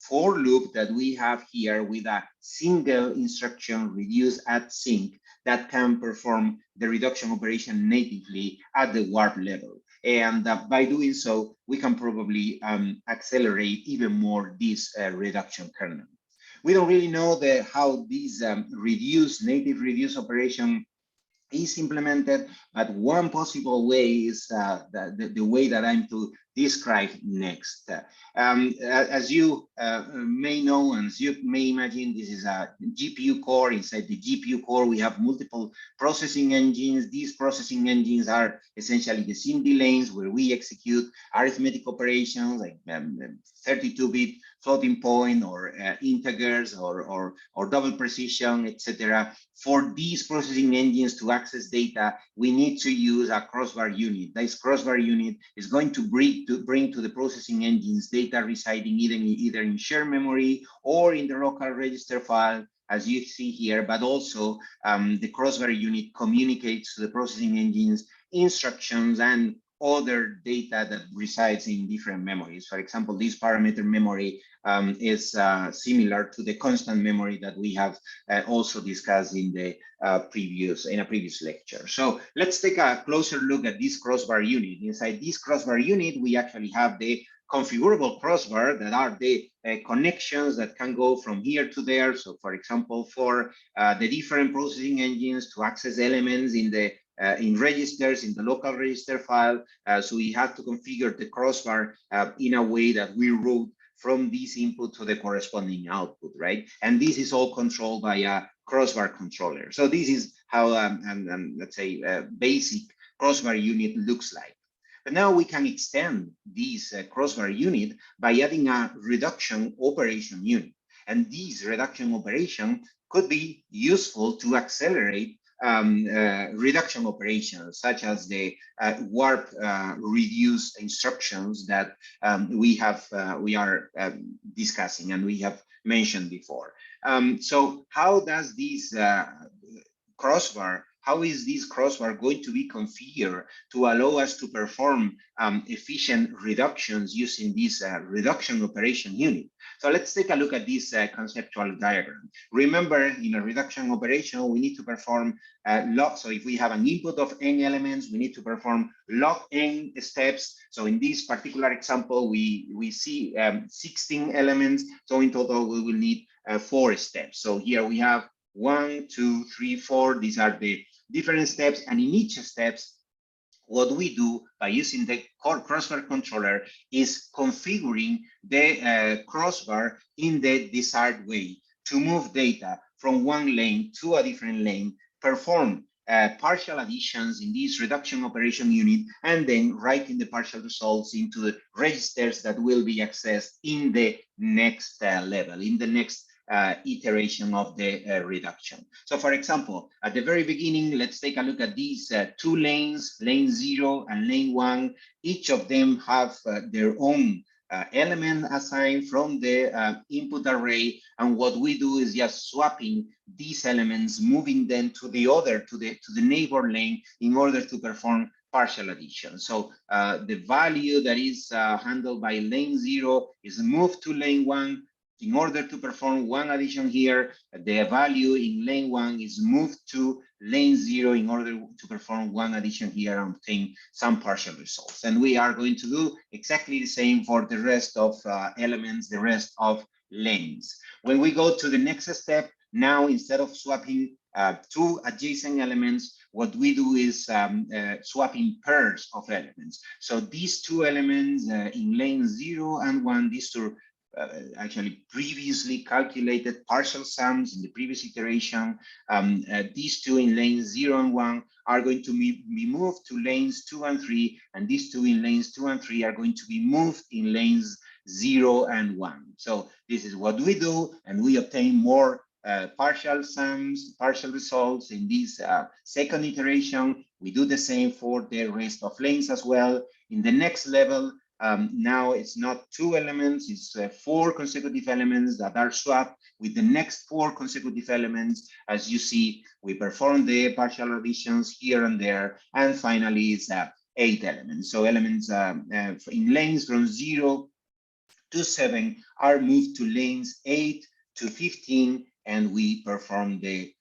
for loop that we have here with a single instruction reduce at sync that can perform the reduction operation natively at the warp level. And by doing so, we can probably accelerate even more this reduction kernel. We don't really know how this native reduce operation is implemented, but one possible way is the way that I'm to describe next. As you may know, and as you may imagine, this is a GPU core. Inside the GPU core, we have multiple processing engines. These processing engines are essentially the SIMD lanes where we execute arithmetic operations like 32-bit floating point or integers or double precision, etc. For these processing engines to access data, we need to use a crossbar unit. This crossbar unit is going to bring to the processing engines data residing either in shared memory or in the local register file, as you see here, but also the crossbar unit communicates to the processing engines instructions and other data that resides in different memories. For example, this parameter memory is similar to the constant memory that we have also discussed in the previous lecture. So let's take a closer look at this crossbar unit. Inside this crossbar unit, we actually have the configurable crossbar that are the connections that can go from here to there. So for example, for the different processing engines to access elements in registers in the local register file. So we have to configure the crossbar in a way that we route from this input to the corresponding output, right? And this is all controlled by a crossbar controller. So this is how, let's say, basic crossbar unit looks like. But now we can extend this crossbar unit by adding a reduction operation unit. And this reduction operation could be useful to accelerate reduction operations, such as the warp reduce instructions that we are discussing and we have mentioned before. So how does this crossbar, how is this crossbar going to be configured to allow us to perform efficient reductions using this reduction operation unit? So let's take a look at this conceptual diagram. Remember, in a reduction operation, we need to perform log. So if we have an input of n elements, we need to perform log n steps. So in this particular example, we see 16 elements. So in total, we will need 4 steps. So here we have 1, 2, 3, 4. These are the different steps, and in each steps, what we do by using the core crossbar controller is configuring the crossbar in the desired way to move data from one lane to a different lane, perform partial additions in this reduction operation unit, and then writing the partial results into the registers that will be accessed in the next level, in the next iteration of the reduction. So for example, at the very beginning, let's take a look at these 2 lanes, lane 0 and lane 1. Each of them have their own element assigned from the input array. And what we do is just swapping these elements, moving them to the other, to the neighbor lane in order to perform partial addition. So the value that is handled by lane 0 is moved to lane 1. In order to perform one addition here, the value in lane 1 is moved to lane 0 in order to perform one addition here and obtain some partial results. And we are going to do exactly the same for the rest of elements, the rest of lanes. When we go to the next step, now instead of swapping 2 adjacent elements, what we do is swapping pairs of elements. So these 2 elements in lane 0 and 1, these 2 actually previously calculated partial sums in the previous iteration. These 2 in lanes 0 and 1 are going to be moved to lanes 2 and 3, and these 2 in lanes 2 and 3 are going to be moved in lanes 0 and 1. So this is what we do, and we obtain more partial sums, partial results in this second iteration. We do the same for the rest of lanes as well. In the next level, now it's not 2 elements, it's 4 consecutive elements that are swapped with the next 4 consecutive elements. As you see, we perform the partial additions here and there, and finally it's 8 elements. So elements in lanes from 0 to 7 are moved to lanes 8 to 15, and we perform the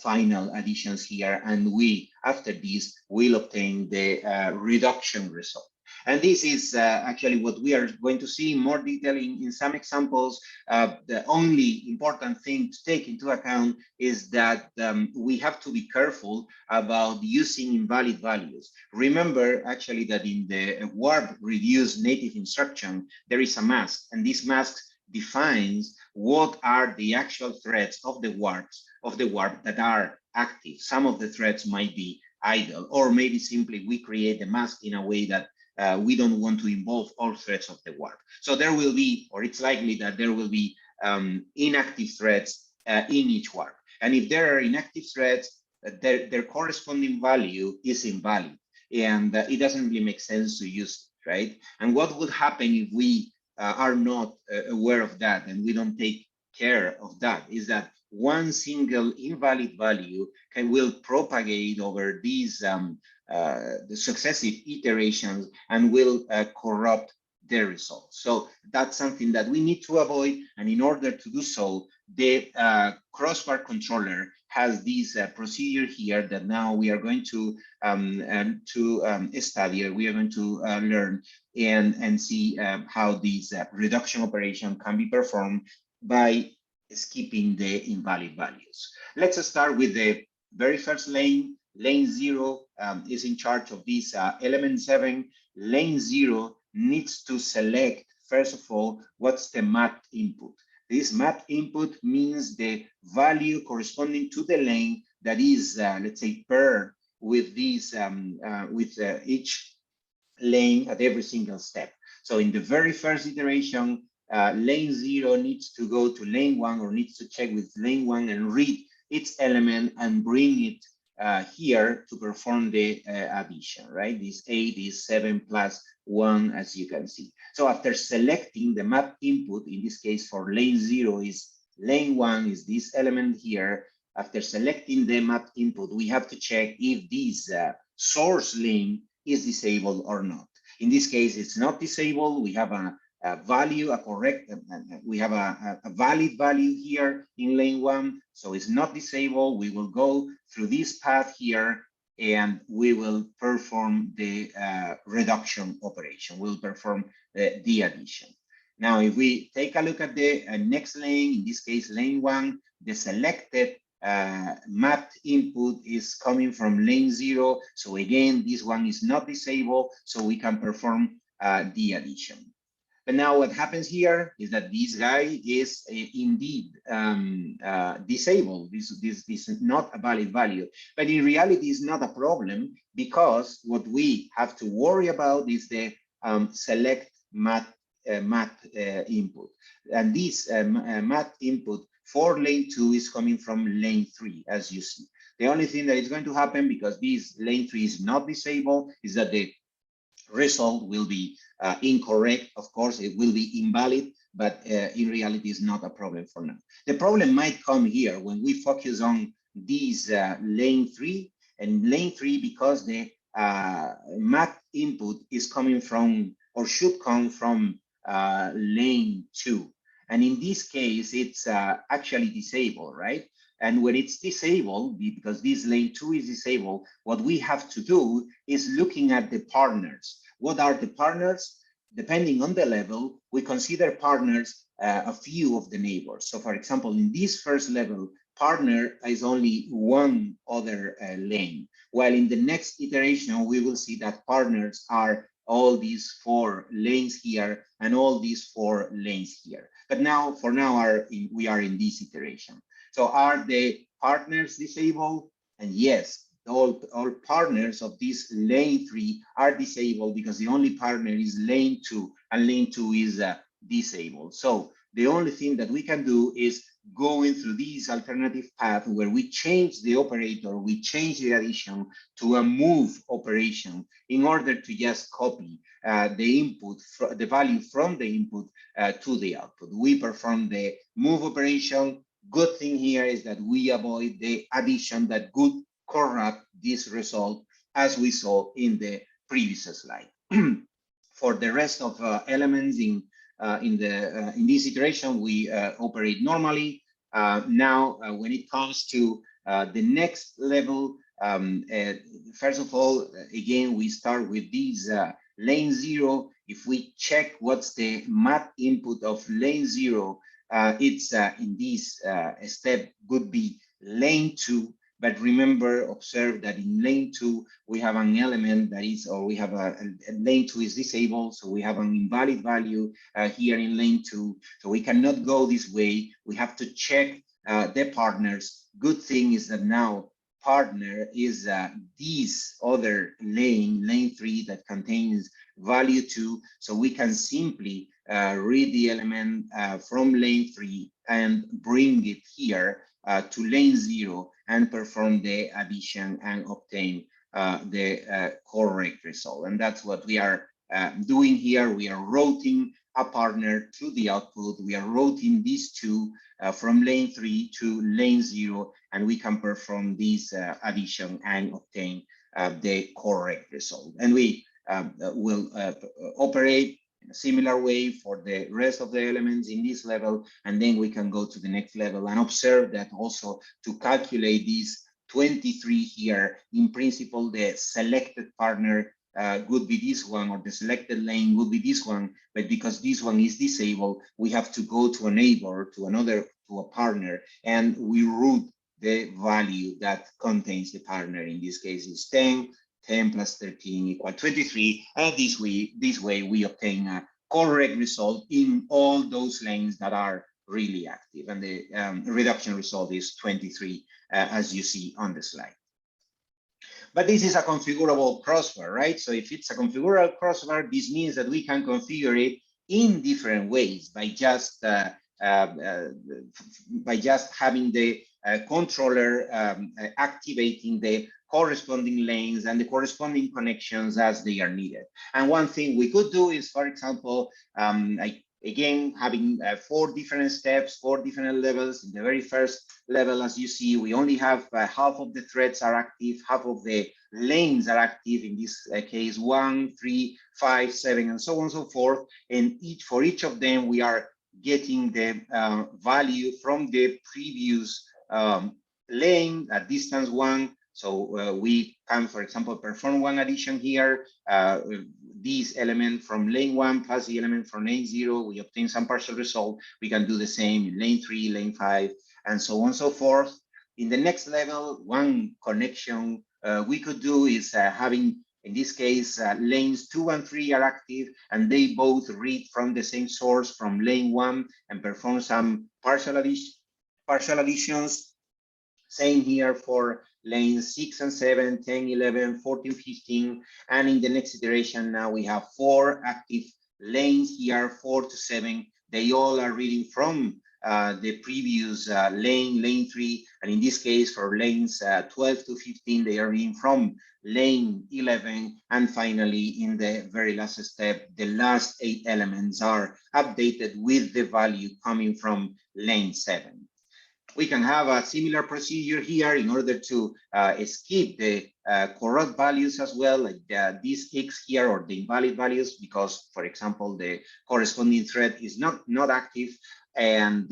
final additions here, and we, after this, will obtain the reduction result. And this is actually what we are going to see in more detail in some examples. The only important thing to take into account is that we have to be careful about using invalid values. Remember, actually, that in the warp reduce native instruction, there is a mask, and this mask defines what are the actual threads of the warp that are active. Some of the threads might be idle, or maybe simply we create the mask in a way that we don't want to involve all threads of the warp. So there will be, or it's likely that there will be inactive threads in each warp. And if there are inactive threads, their corresponding value is invalid. And it doesn't really make sense to use it, right? And what would happen if we are not aware of that and we don't take care of that is that one single invalid value will propagate over these the successive iterations and will corrupt the results. So that's something that we need to avoid. And in order to do so, the crossbar controller has this procedure here that now we are going to study, or we are going to learn and see how this reduction operation can be performed by skipping the invalid values. Let's start with the very first lane. Lane 0 is in charge of this element 7. Lane 0 needs to select, first of all, what's the mapped input. This mapped input means the value corresponding to the lane that is, let's say, paired with these, each lane at every single step. So in the very first iteration, lane 0 needs to go to lane 1, or needs to check with lane 1 and read its element and bring it here to perform the addition, right? This 8 is 7 plus 1, as you can see. So after selecting the map input, in this case for lane 0 is lane 1 is this element here. After selecting the map input, we have to check if this source lane is disabled or not. In this case, it's not disabled. We have a value, a correct, we have a valid value here in lane 1, so it's not disabled. We will go through this path here and we will perform the reduction operation. We'll perform the addition. Now, if we take a look at the next lane, in this case, lane 1, the selected mapped input is coming from lane 0. So again, this one is not disabled, so we can perform the addition. But now what happens here is that this guy is indeed disabled. This is not a valid value, but in reality is not a problem, because what we have to worry about is the select mat input. And this mat input for lane 2 is coming from lane 3, as you see. The only thing that is going to happen, because this lane 3 is not disabled, is that the result will be incorrect. Of course, it will be invalid, but in reality is not a problem for now. The problem might come here when we focus on this lane 3, and lane 3, because the map input is coming from, or should come from, lane 2. And in this case, it's actually disabled, right? And when it's disabled, because this lane 2 is disabled, what we have to do is looking at the partners. What are the partners? Depending on the level, we consider partners a few of the neighbors. So for example, in this first level, partner is only one other lane, while in the next iteration, we will see that partners are all these 4 lanes here and all these 4 lanes here. But now, for now, we are in this iteration. So are the partners disabled? And yes, all partners of this lane 3 are disabled, because the only partner is lane 2, and lane 2 is disabled. So the only thing that we can do is going through this alternative path where we change the operator, we change the addition to a move operation in order to just copy the input, the value from the input to the output. We perform the move operation. Good thing here is that we avoid the addition that could corrupt this result, as we saw in the previous slide. For the rest of elements in this iteration, we operate normally. Now, when it comes to The next level, first of all, again, we start with this lane 0. If we check what's the math input of lane 0, it's in this step would be lane 2. But remember, observe that in lane 2, we have an element that is, or we have a lane 2 is disabled. So we have an invalid value here in lane 2. So we cannot go this way. We have to check the partners. Good thing is that now partner is this other lane 3 that contains value 2. So we can simply read the element from lane 3 and bring it here to lane 0 and perform the addition and obtain the correct result. And that's what we are doing here. We are routing a partner to the output. We are routing these two from lane 3 to lane 0, and we can perform this addition and obtain the correct result. And we will operate in a similar way for the rest of the elements in this level, and then we can go to the next level and observe that also to calculate these 23 here, in principle, the selected partner would be this one, or the selected lane would be this one, but because this one is disabled, we have to go to a neighbor, to a partner, and we route the value that contains the partner. In this case is 10 plus 13 equal 23, and this way we obtain a correct result in all those lanes that are really active, and the reduction result is 23 as you see on the slide. But this is a configurable crossover, right? So if it's a configurable crossover, this means that we can configure it in different ways by just having the controller activating the corresponding lanes and the corresponding connections as they are needed. And one thing we could do is, for example, again, having 4 different steps, 4 different levels. In the very first level, as you see, we only have half of the threads are active, half of the lanes are active. In this case, 1, 3, 5, 7, and so on and so forth. And for each of them, we are getting the value from the previous lane at distance 1. So we can, for example, perform one addition here. This element from lane 1 plus the element from lane 0, we obtain some partial result. We can do the same in lane 3, lane 5, and so on and so forth. In the next level, one connection we could do is having, in this case, lanes 2 and 3 are active, and they both read from the same source from lane 1 and perform some partial additions. Same here for lanes 6 and 7, 10, 11, 14, 15. And in the next iteration, now we have 4 active lanes here, 4 to 7. They all are reading from the previous lane 3. And in this case, for lanes 12 to 15, they are reading from lane 11. And finally, in the very last step, the last 8 elements are updated with the value coming from lane 7. We can have a similar procedure here in order to skip the corrupt values as well, like this X here, or the invalid values, because, for example, the corresponding thread is not active. And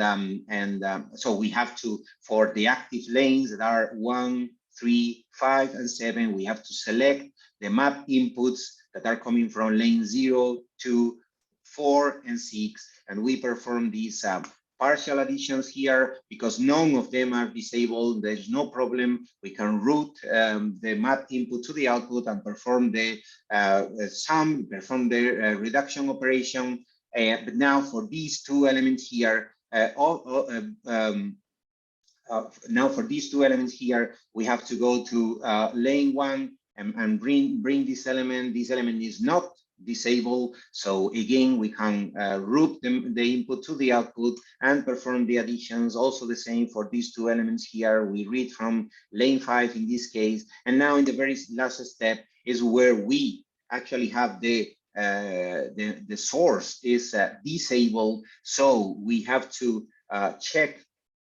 so we have to, for the active lanes that are 1, 3, 5, and 7, we have to select the map inputs that are coming from lane 0, 2, 4, and 6, and we perform these partial additions here. Because none of them are disabled, there's no problem. We can route the map input to the output and perform the sum, perform the reduction operation. But now for these 2 elements here, we have to go to lane 1 and bring this element. This element is not disabled, so again we can route the input to the output and perform the additions. Also the same for these 2 elements here. We read from lane 5 in this case, and now in the very last step is where we actually have the source is disabled, so we have to check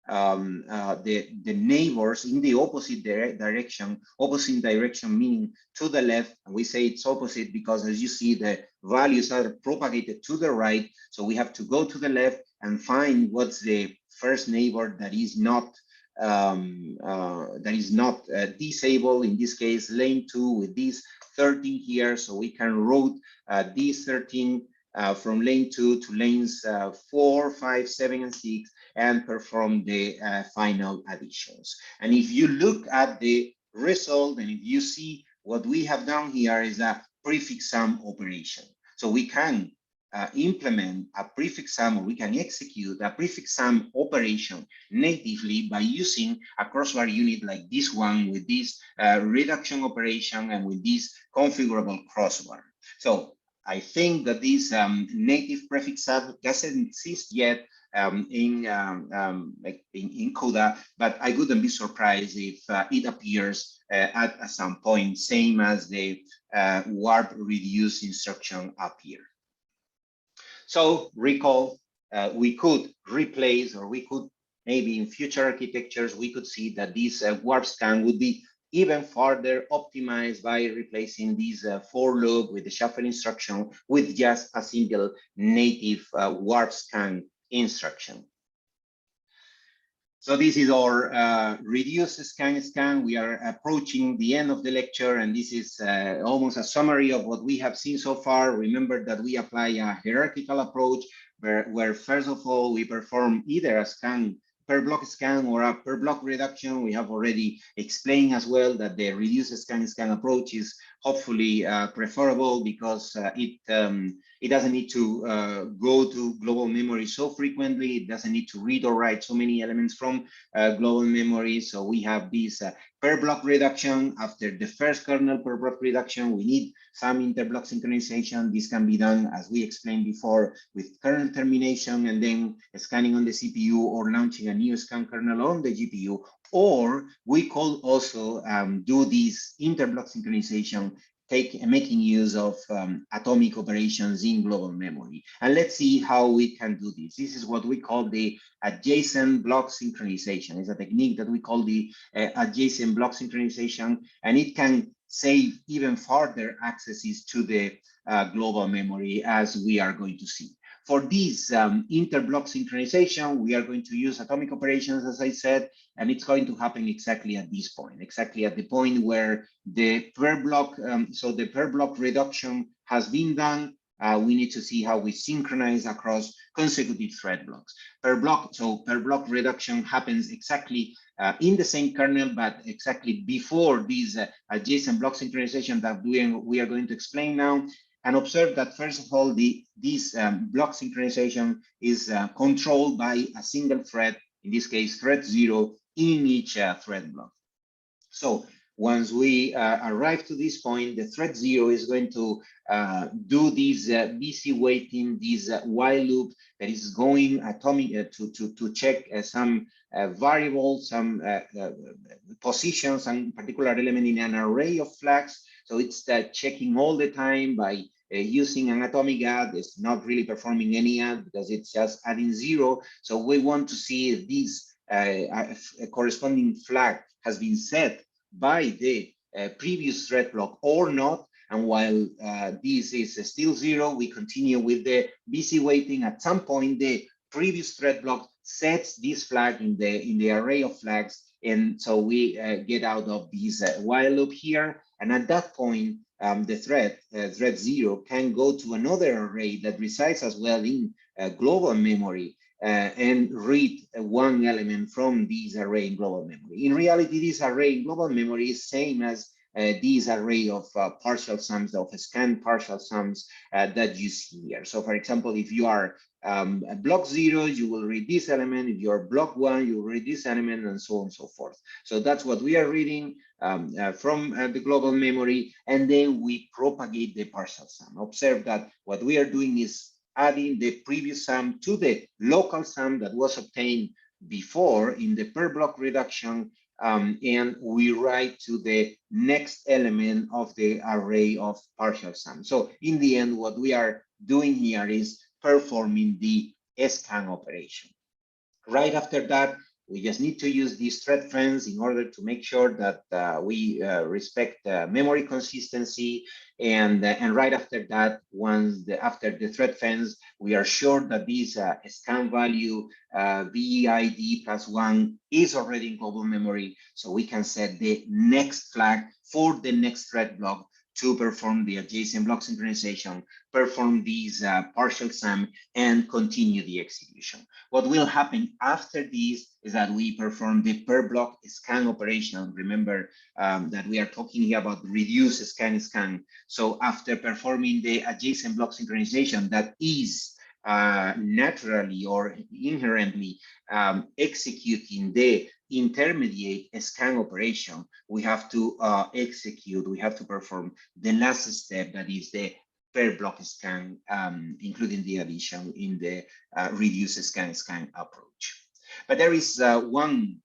the neighbors in the opposite direction. Opposite direction meaning to the left, and we say it's opposite because, as you see, the values are propagated to the right. So we have to go to the left and find what's the first neighbor that is not that is not disabled. In this case, lane 2 with this 13 here, so we can route these 13 from lane 2 to lanes 4, 5, 7, and 6, and perform the final additions. And if you look at the result, and if you see what we have done here is a prefix sum operation. So we can implement a prefix sum, or we can execute a prefix sum operation natively by using a crossbar unit like this one with this reduction operation and with this configurable crossover. So I think that this native prefix sum doesn't exist yet in CUDA, but I wouldn't be surprised if it appears at some point, same as the warp reduce instruction up here. So recall, we could replace, or we could maybe in future architectures, we could see that this warp scan would be even further optimized by replacing this for loop with the shuffle instruction with just a single native warp scan instruction. So this is our reduce scan. We are approaching the end of the lecture, and this is almost a summary of what we have seen so far. Remember that we apply a hierarchical approach where first of all, we perform either a scan per block scan or a per block reduction. We have already explained as well that the reduce scan approach is hopefully preferable because it doesn't need to go to global memory so frequently. It doesn't need to read or write so many elements from global memory. So we have this per block reduction. After the first kernel per block reduction, we need some interblock synchronization. This can be done, as we explained before, with kernel termination and then scanning on the CPU or launching a new scan kernel on the GPU. Or we could also do this interblock synchronization, making use of atomic operations in global memory. And let's see how we can do this. This is what we call the adjacent block synchronization. It's a technique that we call the adjacent block synchronization, and it can save even further accesses to the global memory, as we are going to see. For this interblock synchronization, we are going to use atomic operations, as I said, and it's going to happen exactly at this point, exactly at the point where the per block, so the per block reduction has been done. We need to see how we synchronize across consecutive thread blocks. Per block reduction happens exactly in the same kernel, but exactly before this adjacent block synchronization that we are going to explain now. And observe that, first of all, this block synchronization is controlled by a single thread, in this case, thread 0, in each thread block. So once we arrive to this point, the thread 0 is going to do this BC waiting, this while loop that is going atomic to check some variables, some positions, and particular element in an array of flags. So it's checking all the time by using an atomic add. It's not really performing any add because it's just adding 0. So we want to see if this corresponding flag has been set by the previous thread block or not. And while this is still 0, we continue with the BC waiting. At some point, the previous thread block sets this flag in the array of flags, and so we get out of this while loop here. And at that point, the thread 0 can go to another array that resides as well in global memory and read one element from this array in global memory. In reality, this array in global memory is same as this array of partial sums, of scanned partial sums that you see here. So for example, if you are block 0, you will read this element. If you're block 1, you will read this element, and so on and so forth. So that's what we are reading from the global memory, and then we propagate the partial sum. Observe that what we are doing is adding the previous sum to the local sum that was obtained before in the per block reduction, and we write to the next element of the array of partial sum. So in the end, what we are doing here is performing the scan operation. Right after that, we just need to use these thread friends in order to make sure that we respect memory consistency. And right after that, after the thread fence, we are sure that this scan value VID +1 is already in global memory, so we can set the next flag for the next thread block to perform the adjacent block synchronization, perform these partial sum, and continue the execution. What will happen after this is that we perform the per block scan operation. Remember that we are talking here about reduce scan. So after performing the adjacent block synchronization that is naturally or inherently executing the intermediate scan operation, we have to perform the last step, that is the per block scan, including the addition in the reduce scan approach. But there is one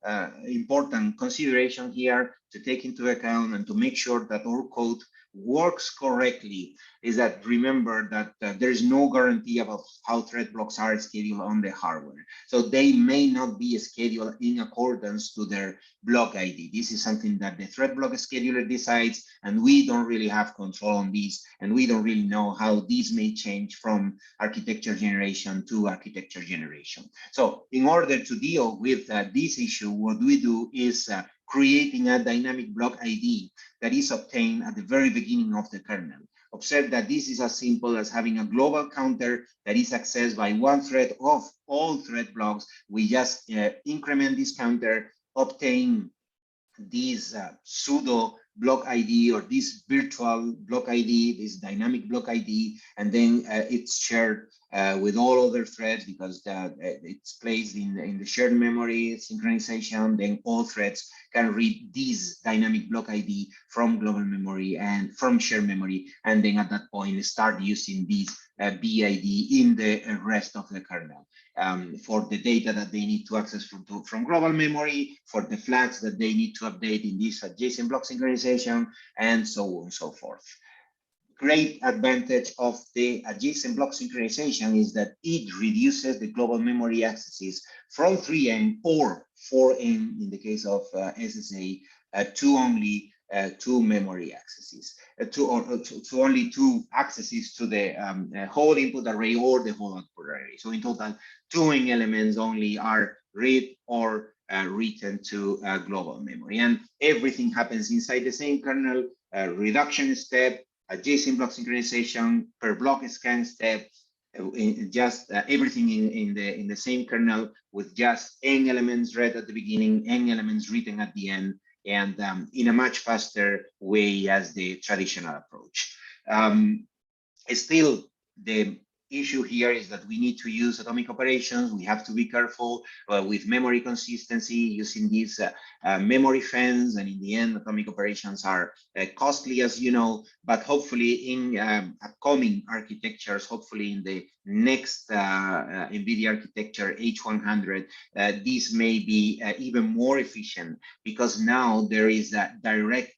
important consideration here to take into account and to make sure that our code works correctly, is that remember that there is no guarantee about how thread blocks are scheduled on the hardware. So they may not be scheduled in accordance to their block ID. This is something that the thread block scheduler decides, and we don't really have control on this, and we don't really know how these may change from architecture generation to architecture generation. So in order to deal with this issue, what we do is creating a dynamic block ID that is obtained at the very beginning of the kernel. Observe that this is as simple as having a global counter that is accessed by one thread of all thread blocks. We just increment this counter, obtain this pseudo block ID or this virtual block ID, this dynamic block ID, and then it's shared with all other threads because it's placed in the shared memory synchronization. Then all threads can read this dynamic block ID from global memory and from shared memory, and then at that point start using this BID in the rest of the kernel for the data that they need to access from global memory, for the flags that they need to update in this adjacent block synchronization, and so on and so forth. Great advantage of the adjacent block synchronization is that it reduces the global memory accesses from 3M or 4M in the case of SSA to only 2 memory accesses, to only 2 accesses to the whole input array or the whole output array. So in total, 2 elements only are read or written to global memory, and everything happens inside the same kernel. Reduction step, adjacent block synchronization, per block scan step, just everything in the same kernel with just n elements read at the beginning, n elements written at the end, and in a much faster way as the traditional approach. Still, the issue here is that we need to use atomic operations. We have to be careful with memory consistency using this memory fence, and in the end, atomic operations are costly, as you know, but hopefully in upcoming architectures, hopefully in the next NVIDIA architecture H100, this may be even more efficient, because now there is a direct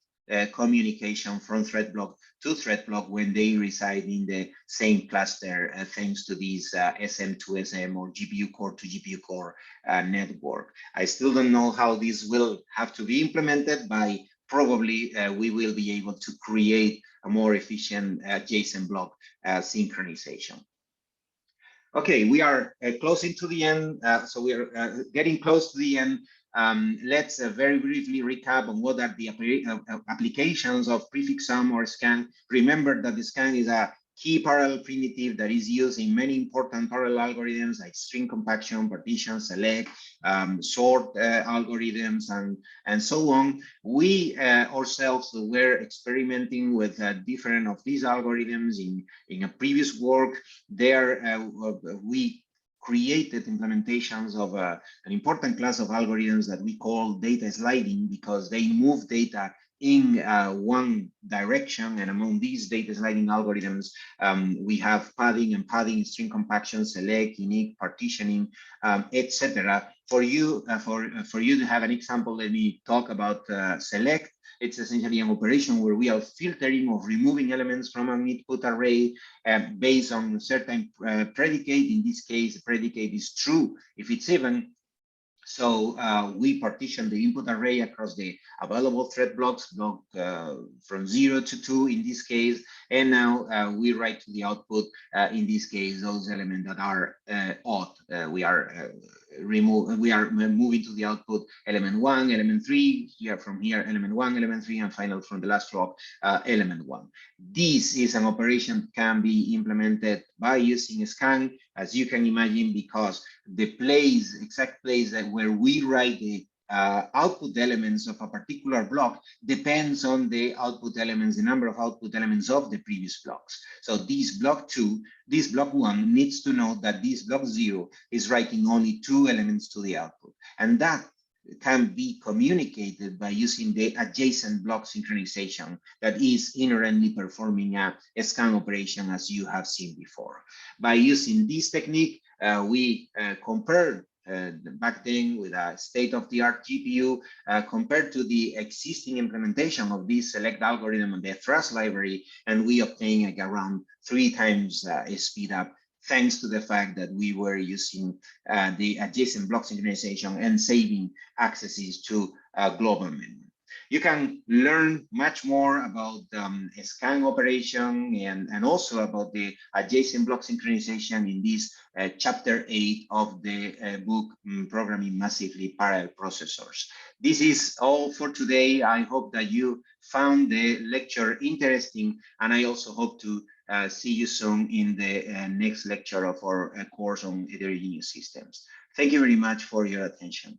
communication from thread block to thread block when they reside in the same cluster, thanks to these SM to SM or GPU core to GPU core network. I still don't know how this will have to be implemented, but probably we will be able to create a more efficient adjacent block synchronization. Okay, we are closing to the end, so we are getting close to the end. Let's very briefly recap on what are the applications of prefix sum or scan. Remember that the scan is a key parallel primitive that is used in many important parallel algorithms like string compaction, partition, select, sort algorithms, and so on. We ourselves were experimenting with different of these algorithms in a previous work. There we created implementations of an important class of algorithms that we call data sliding, because they move data in one direction. And among these data sliding algorithms, we have padding, string compaction, select, unique, partitioning, etc. For you to have an example, let me talk about select. It's essentially an operation where we are filtering or removing elements from an input array based on certain predicate. In this case, the predicate is true if it's even. So we partition the input array across the available thread blocks, from 0 to 2 in this case, and now we write to the output, in this case, those elements that are odd. We are moving to the output element 1, element 3, here from here, element 1, element 3, and final from the last block, element 1. This is an operation can be implemented by using scan, as you can imagine, because the exact place that where we write the output elements of a particular block depends on the output elements, the number of output elements of the previous blocks. So this block 2, this block 1 needs to know that this block 0 is writing only 2 elements to the output. And that can be communicated by using the adjacent block synchronization that is inherently performing a scan operation, as you have seen before. By using this technique, we compared back then with a state-of-the-art GPU compared to the existing implementation of this select algorithm on the Thrust library, and we obtained like around 3 times speed up, thanks to the fact that we were using the adjacent block synchronization and saving accesses to global memory. You can learn much more about scan operation and also about the adjacent block synchronization in this chapter 8 of the book, Programming Massively Parallel Processors. This is all for today. I hope that you found the lecture interesting, and I also hope to see you soon in the next lecture of our course on heterogeneous systems. Thank you very much for your attention.